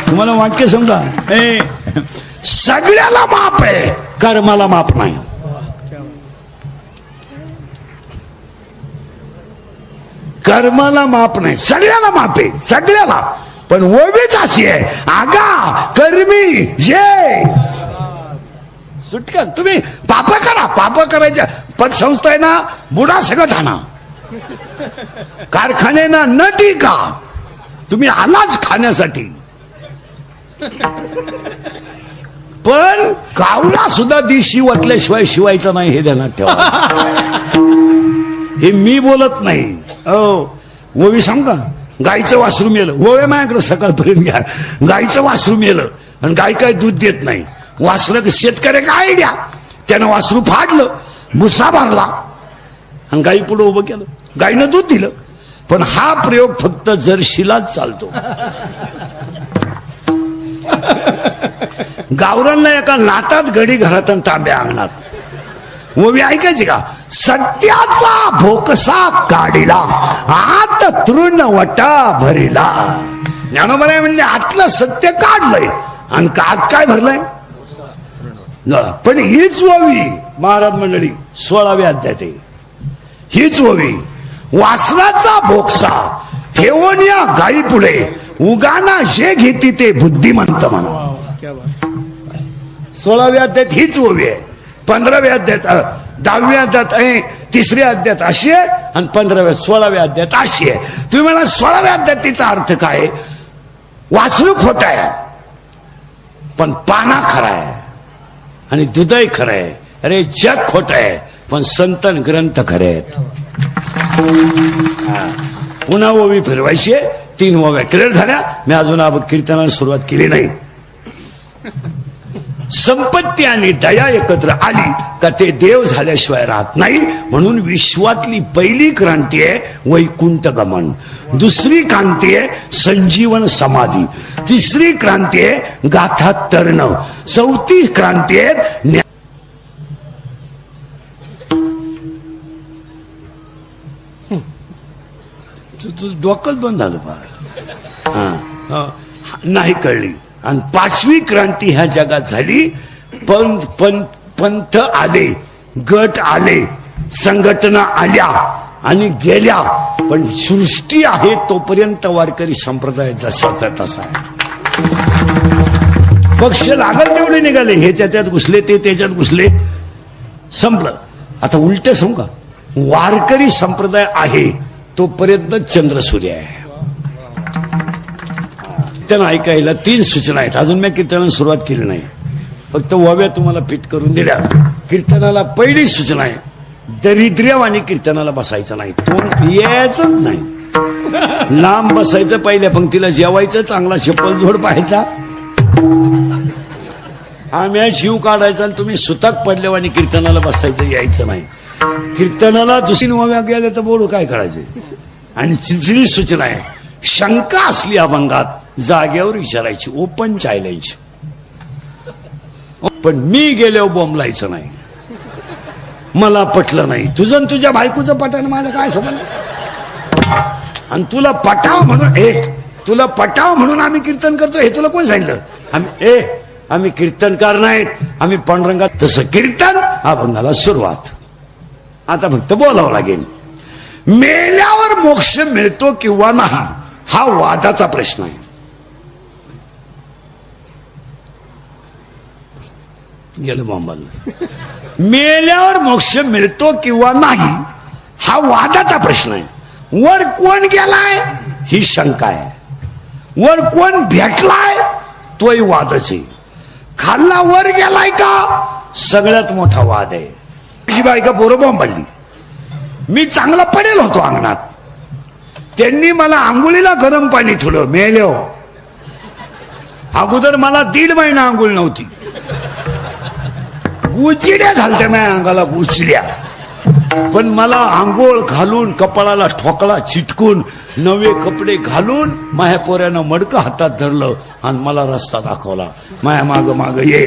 तुम्हाला वाक्य समजा, सगळ्याला माप आहे, कर्माला माप नाही. कर्माला माप नाही, सगळ्याला माप आहे, सगळ्याला. पण ओवीच अशी आहे, आगा कर्मी जय सुटका. तुम्ही पाप करा, पाप करायच्या पतसंस्था आहे ना, बुडा सगळं आणा, कारखाने ना न टिका. तुम्ही आलाच खाण्यासाठी, पण कावळा सुद्धा दिशी वाटल्याशिवाय शिवायचा नाही, हे ध्यानात ठेवा. हे मी बोलत नाही. ओवी सांग का, गाईचं वासरू मेलं, ओवे माझ्याकडे सकाळपर्यंत घ्या. गाईचं वासरू मेलं आणि गाय काय दूध देत नाही. वासरं शेतकऱ्याचा आयडिया. त्यानं वासरू फाडलं, भुसा भरला आणि गाई पुढे उभं केलं. गाईनं दूध दिलं. पण हा प्रयोग फक्त जर्शीलाच चालतो. गावरांना एका नातात गडी घरात आणि तांब्या अंगणात. ओवी ऐकायची का? सत्याचा भोकसा काढिला आत तृण वटा भरिला. ज्ञानोबा म्हणजे आतलं सत्य काढलंय आणि आत काय भरलंय. पण हीच ओवी महाराज मंडळी 16व्या अध्यायात आहे. हीच ओवी वासनाचा भोकसा ठेवून या गाई पुढे उगाना जे घेती ते बुद्धिमंत म्हणा. 16व्या अध्यायात हीच ओवी आहे. 15व्या अध्यायात 10व्या अध्यायात 3ऱ्या अध्यायात अशी आहे आणि 16व्या अध्यायात अशी आहे. तुम्ही म्हणा 16व्या अध्यायात तिचा अर्थ काय? वासरू खोट आहे पण पाना खरा आहे आणि दुधही खरं आहे. अरे जग खोट आहे पण संतन ग्रंथ खरे आहेत. पुन्हा ओवी फिरवायची. 3 ओव्या क्लिअर झाल्या. मी अजून कीर्तनाला सुरुवात केली नाही. संपत्ती आणि दया एकत्र आली का ते देव झाल्याशिवाय राहत नाही. म्हणून विश्वातली पहिली क्रांती आहे वैकुंठ गमन. दुसरी क्रांती आहे संजीवन समाधी. तिसरी क्रांती आहे गाथा तरण. चौथी क्रांती आहे डोकंच बंद झालं पहा. नाही कळली. आणि 5वी क्रांती ह्या जगात झाली. पंथ आले, गट आले, संघटना आल्या आणि गेल्या. पण सृष्टी आहे तोपर्यंत वारकरी संप्रदाय जसाचा तसा आहे. पक्ष लागल तेवढे निघाले. हे त्याच्यात घुसले, ते त्याच्यात घुसले, संपलं. आता उलट सांगू का? वारकरी संप्रदाय आहे तोपर्यंत चंद्र सूर्य आहे. कीर्तन ऐकायला 3 सूचना आहेत. अजून मी कीर्तनाला सुरुवात केली नाही. फक्त ओव्या तुम्हाला फिट करून दिल्या. कीर्तनाला पहिली सूचना आहे दरिद्र्यवानी कीर्तनाला बसायचं नाही. तोंड यायचंच नाही. लांब बसायचं. पहिल्या पंक्तीला जेवायचं. चांगला चप्पल जोड पाहायचा. आम्ही शिव काढायचा आणि तुम्ही सुताक पडल्यावानी कीर्तनाला बसायचं यायचं नाही. कीर्तनाला 2 ओव्या गेल्या तर बोलू काय करायचे. आणि 3री सूचना आहे शंका असली अभंगात जागेवर विचारायची. Open challenge. पण मी गेल्यावर बोंबलायचं नाही. मला पटलं नाही. तुझं तुझ्या बायकोचं पटन माझं काय संबंध. आणि तुला पटाव म्हणून तुला पटाव म्हणून आम्ही कीर्तन करतो हे तुला कोण सांगितलं? आम्ही कीर्तनकार नाहीत. आम्ही पांडुरंगात. तसं कीर्तन अभंगाला सुरुवात. आता फक्त बोलावं लागेल. मेल्यावर मोक्ष मिळतो किंवा नाही हा वादाचा प्रश्न आहे. गेलं बॉम्बाला. मेल्यावर मोक्ष मिळतो किंवा नाही हा वादाचा प्रश्न आहे. वर कोण गेलाय ही शंका आहे. वर कोण भेटलाय तोही वादच आहे. खाल्ला वर गेलाय का सगळ्यात मोठा वाद आहे. अशी बायका पोरं बॉम्बाली. मी चांगला पडेल होतो अंगणात. त्यांनी मला आंघोळीला गरम पाणी ठेवलं. मेलो. अगोदर मला 1.5 महिना आंघोळ नव्हती. गुचिड्या झालत्या माझ्या अंगाला गुचिड्या. पण मला आंघोळ घालून कपाळाला ठोकळा चिटकून नवे कपडे घालून माझ्या पोऱ्यानं मडकं हातात धरलं आणि मला रस्ता दाखवला. माया माग माग ये.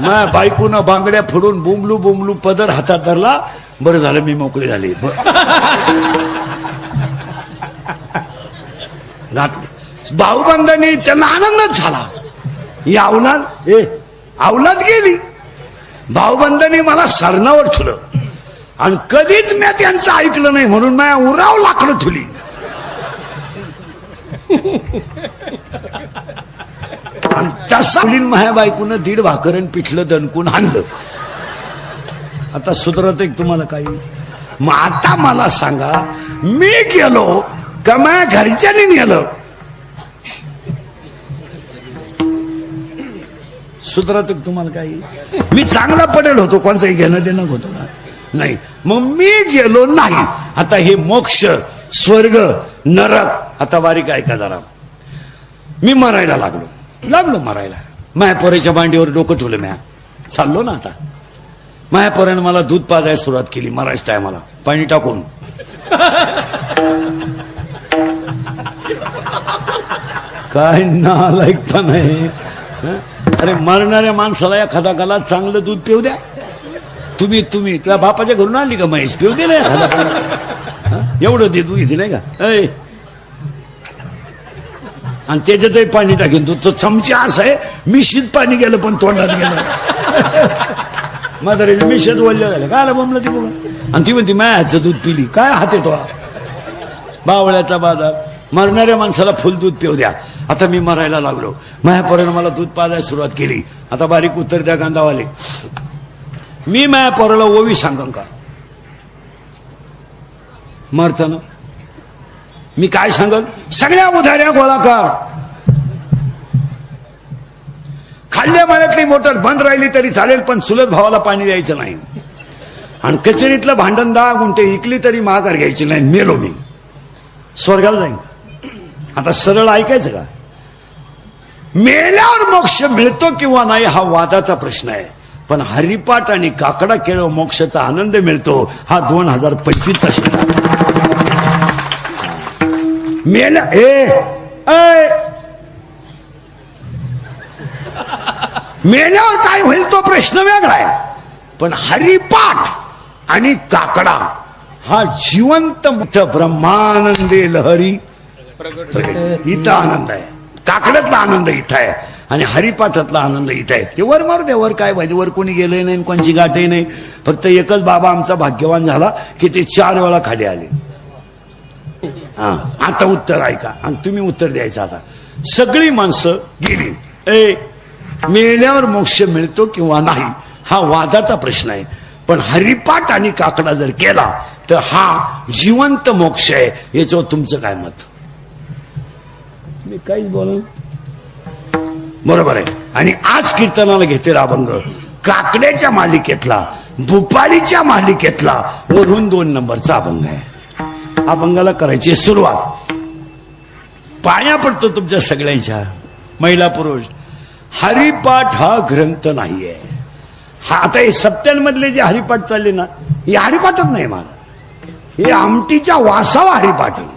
माझ्या बायकोनं बांगड्या फोडून बोंबलू बोंबलू पदर हातात धरला. बरं झालं मी मोकळी झाली. भाऊबंधांनी त्यांना आनंदच झाला. ही अवलाद गेली. भाऊबंधांनी मला सरणावर ठेवलं आणि कधीच मी त्यांचं ऐकलं नाही म्हणून माझ्या उराव लाकडं ठेवली. आणि तसा माझ्या बायकोनं 1.5 भाकरन पिठलं दणकून आणलं. आता सुधरत एक तुम्हाला काही. मग आता मला सांगा मी गेलो का माझ्या घरच्यांनी नेलं. सुधरत तुम्हाला काही. मी चांगला पडेल होतो. कोणचंही घेणं देणं होतं ना नाही. मग मी गेलो नाही. आता हे मोक्ष स्वर्ग नरक. आता बारीक ऐका जरा. मी मरायला लागलो मरायला. माया पोराच्या मांडीवर डोकं ठेवलं म्या चाललो ना आता. माया पोरानं मला दूध पाजायला सुरुवात केली मराठी टायमाला पाणी टाकून. काय नालायकपण आहे. अरे मरणाऱ्या माणसाला एखादा गला चांगलं दूध पिऊ द्या. तुम्ही तुझ्या बापाच्या घरून आणली का म्हैस पिऊ दे ना एखादा. एवढं दे तू इथे नाही का ऐ आणि त्याच्यातही पाणी टाकेन तू. तो चमचा असं आहे मिशीत पाणी गेलं पण तोंडात गेलं. म्हातारे मिशीत वळलं झालं काय बोंबलं ती बघून. आणि ती म्हणती मायाचं दूध पिली काय हात येतो बावळ्याचा बाजार. मरणाऱ्या माणसाला फुल दूध पिऊ द्या. आता मी मरायला लागलो. मायापोरानं मला दूध पाजायला सुरुवात केली. आता बारीक उत्तर द्या गांधावाले. मी माया पोराला ओवी सांगन का मरताना? मी काय सांगन? सगळ्या उधाऱ्या गोळा कर. खाल्ल्या माळ्यातली मोटर बंद राहिली तरी चालेल पण चुलत भावाला पाणी द्यायचं नाही. आणि कचेरीतलं भांडण 10 गुंठे इकली तरी माघार घ्यायची नाही. मेलो मी स्वर्गाला जाईन. आता सरळ ऐकायचं का? मेल्यावर मोक्ष मिळतो किंवा नाही हा वादाचा प्रश्न आहे. पण हरिपाठ आणि काकडा केळव मोक्षाचा आनंद मिळतो हा 2025चा शेतात. मेल्या मेल्यावर काय होईल तो प्रश्न वेगळा आहे. पण हरिपाठ आणि काकडा हा जिवंत मोठं ब्रह्मानंदी लहरी इथं आनंद आहे. काकड्यातला आनंद इथं आहे आणि हरिपाठातला आनंद इथं आहे. ते वर मार दे वर काय पाहिजे. वर कोणी गेलंय नाही कोणची गाठही नाही. फक्त एकच बाबा आमचा भाग्यवान झाला की ते 4 वेळा खाली आले. हा आता उत्तर ऐका आणि तुम्ही उत्तर द्यायचं. आता सगळी माणसं गेली. मेल्यावर मोक्ष मिळतो किंवा नाही हा वादाचा प्रश्न आहे. पण हरिपाठ आणि काकडा जर केला तर हा जिवंत मोक्ष आहे. याच्यावर तुमचं काय मत? मी काहीच बोल बरोबर आहे. आणि आज कीर्तनाला घेते अभंग काकड्याच्या मालिकेतला भूपालीच्या मालिकेतला वरून 2 नंबरचा अभंग आहे. अभंगाला करायची सुरुवात. पाया पडतो तुमच्या सगळ्यांच्या महिला पुरुष. हरिपाठ हा ग्रंथ नाहीये. हा आता हे सप्त्यांमधले जे हरिपाठ चालले ना हे हरिपाठच नाही. मला हे आमटीच्या वासावा हरिपाठ आहे.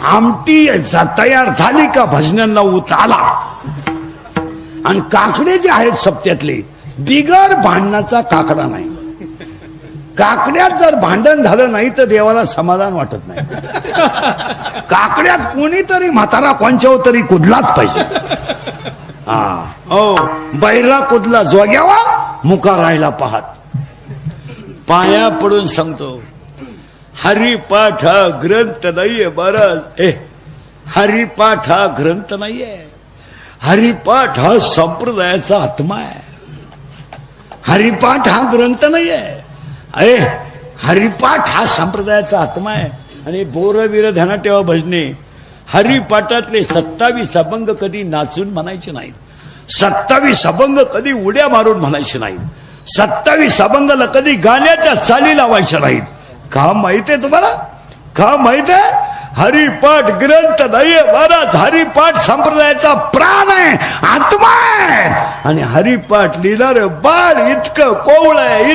आमटी तयार झाली का भजनांना ऊत आला. आणि काकडे जे आहेत सप्त्यातले बिगर भांडणाचा काकडा नाही. काकड्यात जर भांडण झालं नाही तर देवाला समाधान वाटत नाही. काकड्यात कोणीतरी म्हातारा कोणच्यावर तरी कुदलाच पाहिजे. बैरा कुदला जोग्यावा मुका राहायला पाहत. पाया पडून सांगतो हरिपाठ हा ग्रंथ नाहीये महाराज. हरिपाठ हा ग्रंथ नाहीये. हरिपाठ हा संप्रदायाचा आत्मा आहे. हरिपाठ हा ग्रंथ नाहीये. हरिपाठ हा संप्रदायाचा आत्मा आहे. आणि बोरवीर ध्यानात ठेवा भजने हरिपाठातले 27 अभंग कधी नाचून म्हणायचे नाहीत. 27 अभंग कधी उड्या मारून म्हणायचे नाहीत. 27 अभंगाला कधी गाण्याच्या चाली लावायच्या नाहीत. का माहितीये तुम्हाला? का माहितीये? हरिपाठ ग्रंथ नाहीये महाराज. हरिपाठ संप्रदायाचा प्राण आहे आत्मा आहे. आणि हरिपाठ लिहिणार बाळ इतकं कोवळ आहे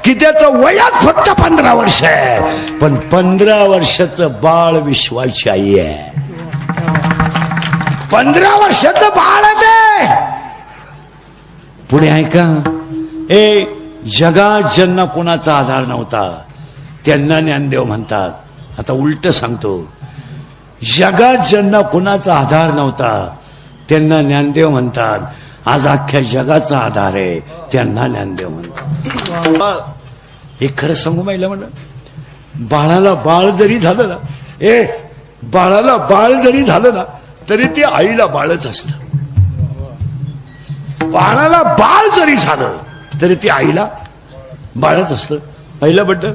की त्याचं वयात फक्त 15 वर्ष आहे. पण 15 वर्षाचं बाळ विश्वाची आई आहे. 15 वर्षाचं बाळ आहे ते. पुढे ऐका. जगात ज्यांना कोणाचा आधार नव्हता त्यांना ज्ञानदेव म्हणतात. आता उलट सांगतो. जगात ज्यांना कोणाचा आधार नव्हता त्यांना ज्ञानदेव म्हणतात. आज अख्ख्या जगाचा आधार आहे त्यांना ज्ञानदेव म्हणतात. हे खरं सांगू माहिलं म्हणलं बाळाला बाळ जरी झालं ना बाळाला बाळ जरी झालं ना तरी ते आईला बाळच असतं. बाळाला बाळ जरी झालं तरी ते आईला बाळच असतं. पहिलं बद्दल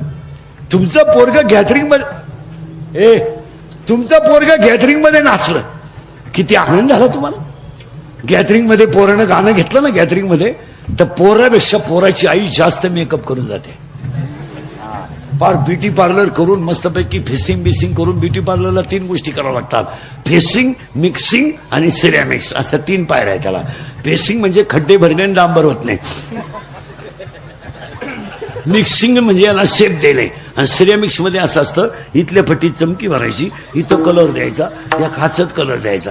तुमचं पोरग गॅदरिंग मध्ये तुमचं पोरग गॅदरिंग मध्ये नाचलं किती आनंद झाला तुम्हाला. गॅदरिंग मध्ये पोरानं गाणं घेतलं ना गॅदरिंग मध्ये तर पोरापेक्षा पोराची आई जास्त मेकअप करून जाते. फार ब्युटी पार्लर करून मस्तपैकी फेसिंग बिसिंग करून ब्युटी पार्लरला 3 गोष्टी कराव्या लागतात. फेसिंग, मिक्सिंग आणि सिरॅमिक्स असं 3 पायऱ्या आहेत त्याला. फेसिंग म्हणजे खड्डे भरणे आणि डांबर होत नाही. मिक्सिंग म्हणजे याला शेप देणे. आणि सिरॅमिक्स मध्ये असं असतं, इथल्या फटीत चमकी भरायची, इथं कलर द्यायचा, या खाचत कलर द्यायचा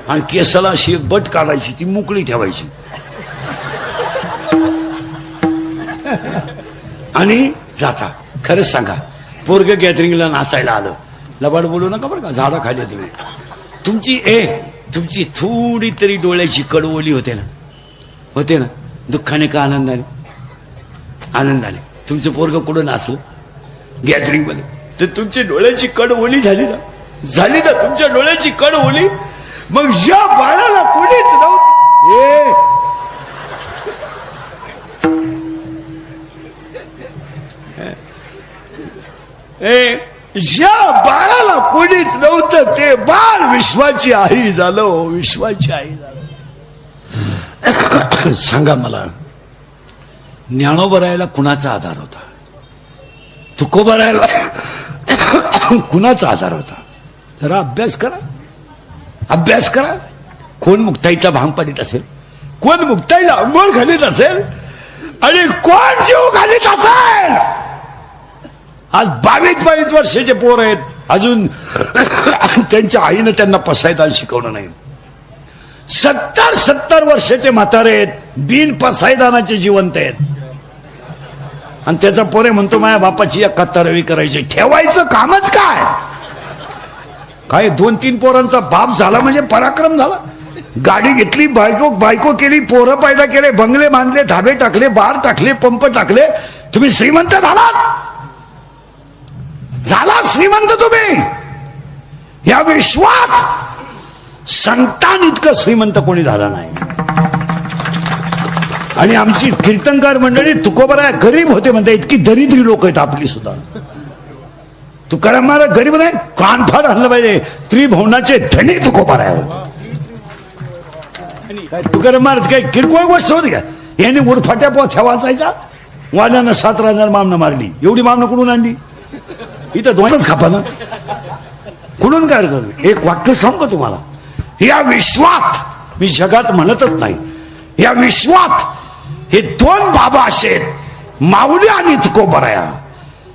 आणि केसाला अशी एक बट काढायची, ती मोकळी ठेवायची आणि जाता. खरंच सांगा, पोरग गॅदरिंगला नाचायला आलं, लबाड बोलू नका बरं का, झाडा खाली तुम्ही. तुमची थोडी तरी डोळ्याची कडवोली होते ना, दुःखाने का आनंदाने? आनंदाने. तुमचं पोरग कुठं नाचलं गॅदरिंग मध्ये, तर तुमची डोळ्याची कडवोली झाली ना तुमच्या डोळ्याची कडवोली. मग ज्या बाळाला कोणीच नव्हतं, ज्या बाळाला कोणीच नव्हतं ते बाळ विश्वाची आई झालं. विश्वाची आई झालं. सांगा मला, ज्ञानोबरायला कुणाचा आधार होता? तुकोबरायला कुणाचा आधार होता? जरा अभ्यास करा. कोण मुक्ताईचा भांग पाडीत असेल, कोण मुक्ताईला अंघोळ घालीत असेल आणि कोण जीव घालीत असेल? आज 22 वर्षाचे पोर आहेत, अजून त्यांच्या आईनं त्यांना पसायदान शिकवलं नाही. 70 वर्षाचे म्हातारे आहेत, बिन पसायदानाचे जिवंत आहेत. आणि त्याचा पोरे म्हणतो माझ्या बापाची 71वी करायची. ठेवायचं कामच काय 2-3 पोरांचा बाप झाला म्हणजे पराक्रम झाला. गाडी घेतली, बायको केली, पोरं पैदा केले, बंगले बांधले, धाबे टाकले, बार टाकले, पंप टाकले. तुम्ही श्रीमंत झाला श्रीमंत तुम्ही. या विश्वात संतान इतकं श्रीमंत कोणी झाला नाही. आणि आमची कीर्तनकार मंडळी तुकोबराय गरीब होते म्हणते, इतकी दरिद्री लोक आहेत आपली सुद्धा. तुकाराम महाराज गरीब नाही, कानफाड आणलं पाहिजे. त्रिभुवनाचे धनी तुकोबराय होते. तुकाराम महाराज काही किरकोळ गोष्ट होती का? यांनी उरफाट्या पोथ्या वाचायचा, वाल्यानं 7 राजांना मामनं मारली. एवढी मामनं कुठून आणली? इथं 2च खापा ना, कुठून काय? एक वाक्य सांगतो तुम्हाला, या विश्वात, मी जगात म्हणतच नाही, या विश्वात हे 2 बाबा असे, माऊली आणि तुकोबराया,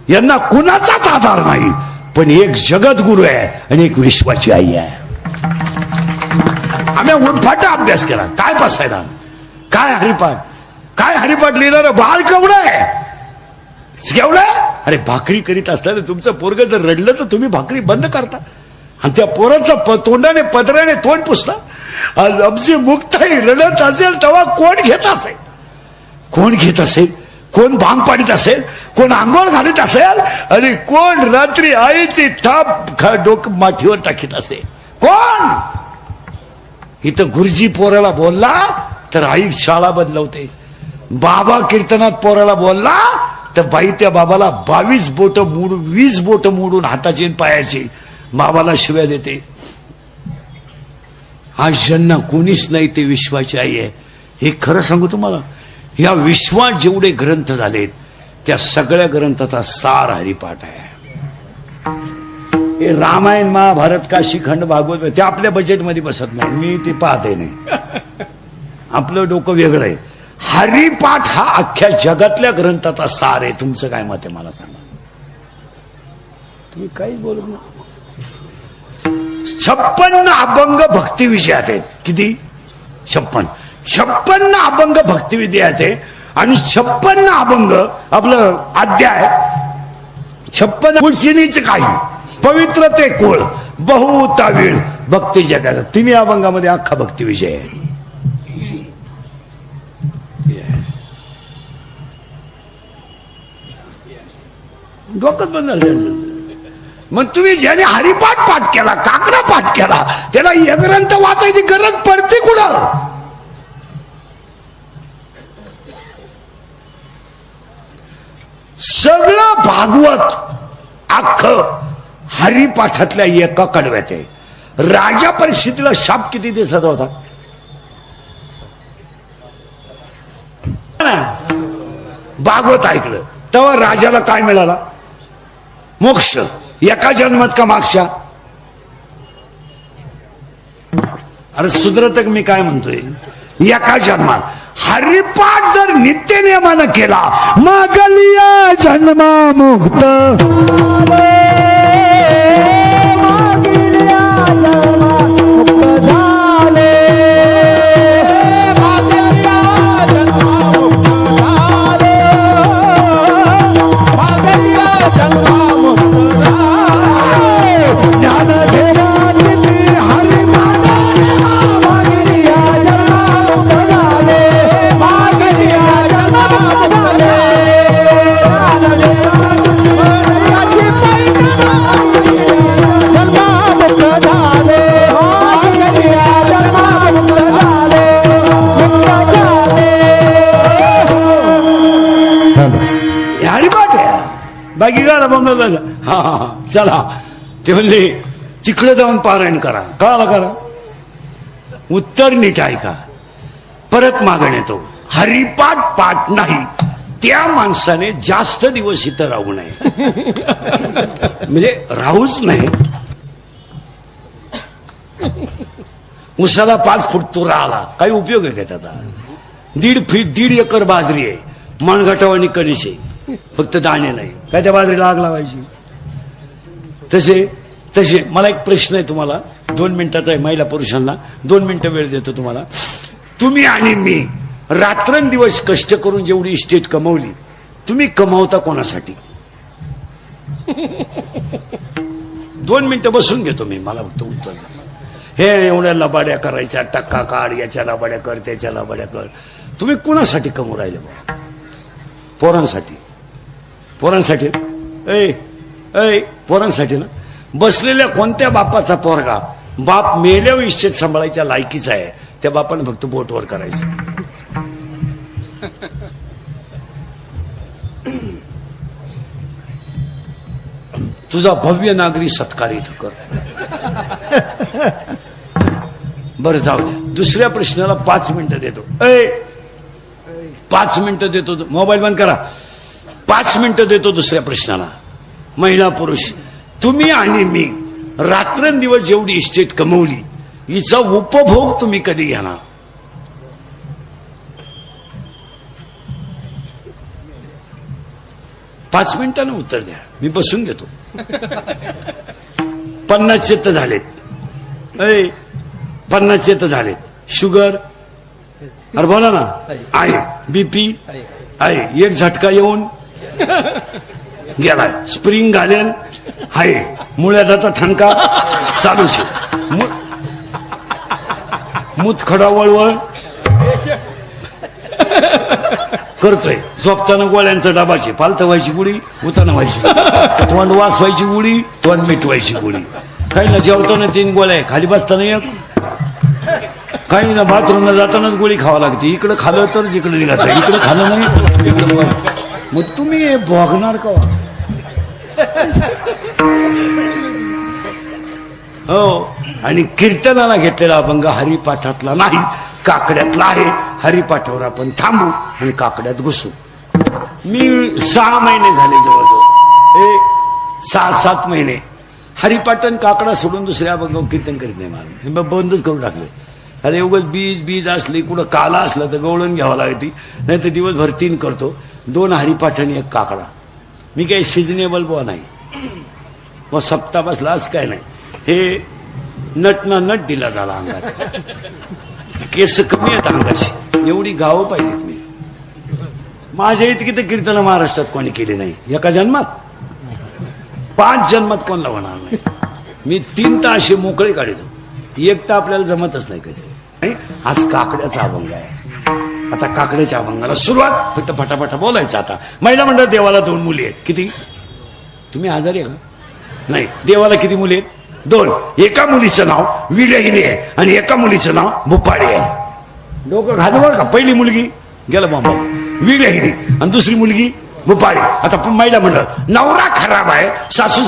यांना कुणाचाच आधार नाही. पण एक जगद्गुरु आहे आणि एक विश्वाची आई आहे. आम्ही उरफाटा अभ्यास केला. काय पसायदान, काय हरिपाठ लिहिणार बाळ केवढं आहे. अरे भाकरी करीत असताना तुमचं पोरग जर रडलं तर तुम्ही भाकरी बंद करता आणि त्या पोराचं तोंडाने पदराने तोंड पुसता. आज आमची मुक्ताई रडत असेल तेव्हा कोण घेत असेल? कोण भांग पाडीत असेल, कोण आंघोळ घालीत असेल आणि कोण रात्री आईची थाप डोकं माठीवर टाकीत असेल. कोण? इथं गुरुजी पोराला बोलला तर आई शाळा बदलवते. बाबा कीर्तनात पोराला बोलला तर बाई त्या बाबाला 22 बोट मोडून 20 बोट मोडून हाताची पायाची बाबाला शिव्या देते. आज ज्यांना कोणीच नाही ते विश्वाची आई आहे. हे खरं सांगू तुम्हाला, या विश्वात जेवढे ग्रंथ झालेत त्या सगळ्या ग्रंथाचा सार हरिपाठ आहे. हे रामायण, महाभारत, काशीखंड, भागवत ते आपल्या बजेटमध्ये बसत नाही. मी ते पाहते नाही, आपलं डोकं वेगळं आहे. हरिपाठ हा अख्ख्या जगातल्या ग्रंथाचा सार आहे. तुमचं काय मत आहे मला सांगा. तुम्ही काहीच बोलत नाही. 56 अभंग भक्ती विषयात आहेत. किती? 56 अभंग भक्ती विषयात आहे. आणि 56 अभंग आपलं अध्याय 56 कुळशिनीच काही पवित्र ते कोळ बहुतावीळ भक्ती जगाचा 3 अभंगामध्ये अख्खा भक्ती विषय आहे. डोकंच बंद झालं. मग तुम्ही ज्याने हरिपाठ पाठ केला, काकडा पाठ केला, त्याला हे ग्रंथ वाचायची गरज पडते कुठं? सगळं भागवत अख्ख हरिपाठातल्या एका कडव्यात आहे. राजा परीक्षितीला शाप किती दिवसाचा होता? भागवत ऐकलं तेव्हा राजाला काय मिळाला? मोक्ष. एका जन्मात का मागच्या? अरे सुधरत मी काय म्हणतोय? एका जन्मात. हरिपाठ जर नित्य नियमानं केला मागलिया जन्मा मुक्त. बाकी का ना हा चला. ते म्हणले तिकडे जाऊन पारायण करा. करा उत्तर नीट ऐका. परत मागण येतो. हरिपाठ पाठ नाही त्या माणसाने जास्त दिवस इथं राहू नये. म्हणजे राहूच नाही. उसाला 5 फूट तुरा आला काही उपयोग आहे का त्याचा? 1.5 एकर बाजरी आहे. मनगटावानी कणीस आहे. फक्त दाणे नाही. काय त्या बाजरीला आग लावायची? तसे मला एक प्रश्न आहे तुम्हाला. 2 मिनिटाचा आहे. महिला पुरुषांना 2 मिनिटं वेळ देतो तुम्हाला. तुम्ही आणि मी रात्रंदिवस कष्ट करून जेवढी इस्टेट कमवली, तुम्ही कमावता कोणासाठी? 2 मिनिटं बसून घेतो मी. मला फक्त उत्तर द्या. हे एवढ्या लबाड्या करायच्या, टक्का काढ, याच्या लबाड्या कर, त्याच्या लबाड्या कर. तुम्ही कोणासाठी कमवू राहिले? पोरांसाठी. पोरांसाठी पोरांसाठी ना. बसलेल्या कोणत्या बापाचा पोरगा बाप मेल्यावर इस्टेट सांभाळायच्या लायकीचा आहे? त्या बापाने फक्त बोटवर करायचं. तुझा भव्य नागरी सत्कार इथं कर. बरं जाऊ द्या. दुसऱ्या प्रश्नाला 5 मिनिटं देतो. 5 मिनिटं देतो. मोबाईल बंद करा. 5 मिनिटं देतो दुसऱ्या प्रश्नाला. महिला पुरुष तुम्ही आणि मी रात्रंदिवस जेवढी इस्टेट कमवली हिचा उपभोग तुम्ही कधी घेणार? पाच मिनिटांनी उत्तर द्या. मी बसून घेतो. 50 तर झालेत. 50 तर झालेत. शुगर अरे बोला ना. आहे. बीपी आहे. एक झटका येऊन गेलाय. स्प्रिंग घालेन आहे. मुळ्याचा ठणका चालूच. मुतखडा वळवळ करतोय. झोपताना गोळ्यांचा डबाची पालत व्हायची गोळी, उताना व्हायची, तोंड वास व्हायची गोळी, तोंड मिटवायची गोळी. काही ना जेवताना 3 गोळ्या, खाली बसताना 1. काही ना बाथरूमला जातानाच गोळी खावा लागते. इकडं खाल्लं तर जिकडे निघत, इकडे खाल्लं नाही इकडं. मग तुम्ही हे भोगणार का? हो. आणि कीर्तनाला घेतलेला अभंग हरिपाठातला नाही, काकड्यातला आहे. हरिपाठावर आपण थांबू आणि काकड्यात घुसू. मी 6 महिने झाले जवळजवळ. 6-7 महिने हरिपाठन काकडा सोडून दुसऱ्या अभंग कीर्तन करीत नाही. मला बंदच करून टाकले. अरे उगाच बीज असली कुठं काला असलं तर गवळण घ्यावं लागते. नाही तर दिवसभर 3 करतो. 2 हरिपाठ आणि 1 काकडा. मी काही सिजनेबल बुवा नाही. मग सप्ताह बसलाच काय नाही. हे नटना नट दिला झाला अंगाचा. केस कमी आहेत अंगाची. एवढी गावं पाहिजेत. मी माझ्या इतकी तर कीर्तन महाराष्ट्रात कोणी केली नाही. एका जन्मात 5 जन्मात कोणाला होणार नाही. मी 3 तर असे मोकळे काढतो. 1 तर आपल्याला जमतच नाही कधी. आज काकड्याचा अभंग आहे. आता काकड्याच्या अभंगाला सुरुवात. फक्त फटाफटा बोलायचं. आता महिला मंडळ देवाला 2 मुली आहेत. किती? तुम्ही आजारी आहे का? नाही. देवाला किती मुली आहेत? 2. एका मुलीचं नाव विलहिनी आहे आणि एका मुलीचं नाव भुपाळी आहे. डोकं घालवर का? पहिली मुलगी गेलं बाबा विलहिनी आणि दुसरी मुलगी भुपाळी. आता महिला मंडळ. नवरा खराब आहे, सासू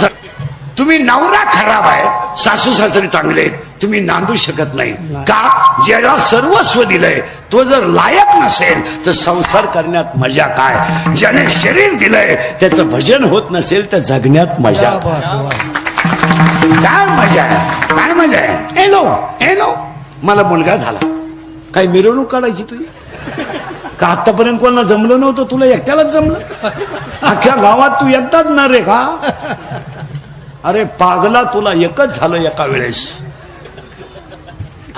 तुम्ही नवरा खराब आहे, सासू सासरे चांगले आहेत, तुम्ही नांदू शकत नाही का? ज्याला सर्वस्व दिलंय तो जर लायक नसेल तर संसार करण्यात मजा काय? ज्याने शरीर दिलंय त्याचं भजन होत नसेल तर जगण्यात मजा काय? मजा आहे, काय मजा आहे? एनो मला मुलगा झाला, काय मिरवणूक काढायची तुझी का? आतापर्यंत कोणाला जमलं नव्हतं, तुला एकट्यालाच जमलं? अख्ख्या गावात तू एकटाच न रे का? अरे पागला, तुला एकच झालं एका वेळेस.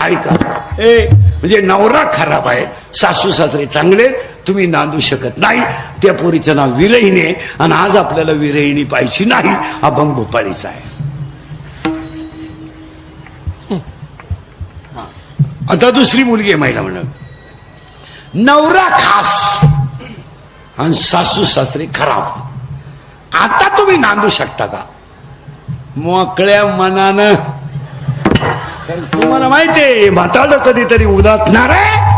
ऐका, म्हणजे नवरा खराब आहे, सासू सासरे चांगले, तुम्ही नांदू शकत नाही. त्या पोरीचं नाव विरहिणी आहे आणि आज आपल्याला विरहिणी पाहिजे नाही, अभंग भोपाळीचा आहे. आता दुसरी मुलगी आहे महिला म्हणून, नवरा खास आणि सासू सासरे खराब. आता तुम्ही नांदू शकता का? मोकळ्या मनानं. तुम्हाला माहितीये म्हातारं कधीतरी उदाटणार आहे.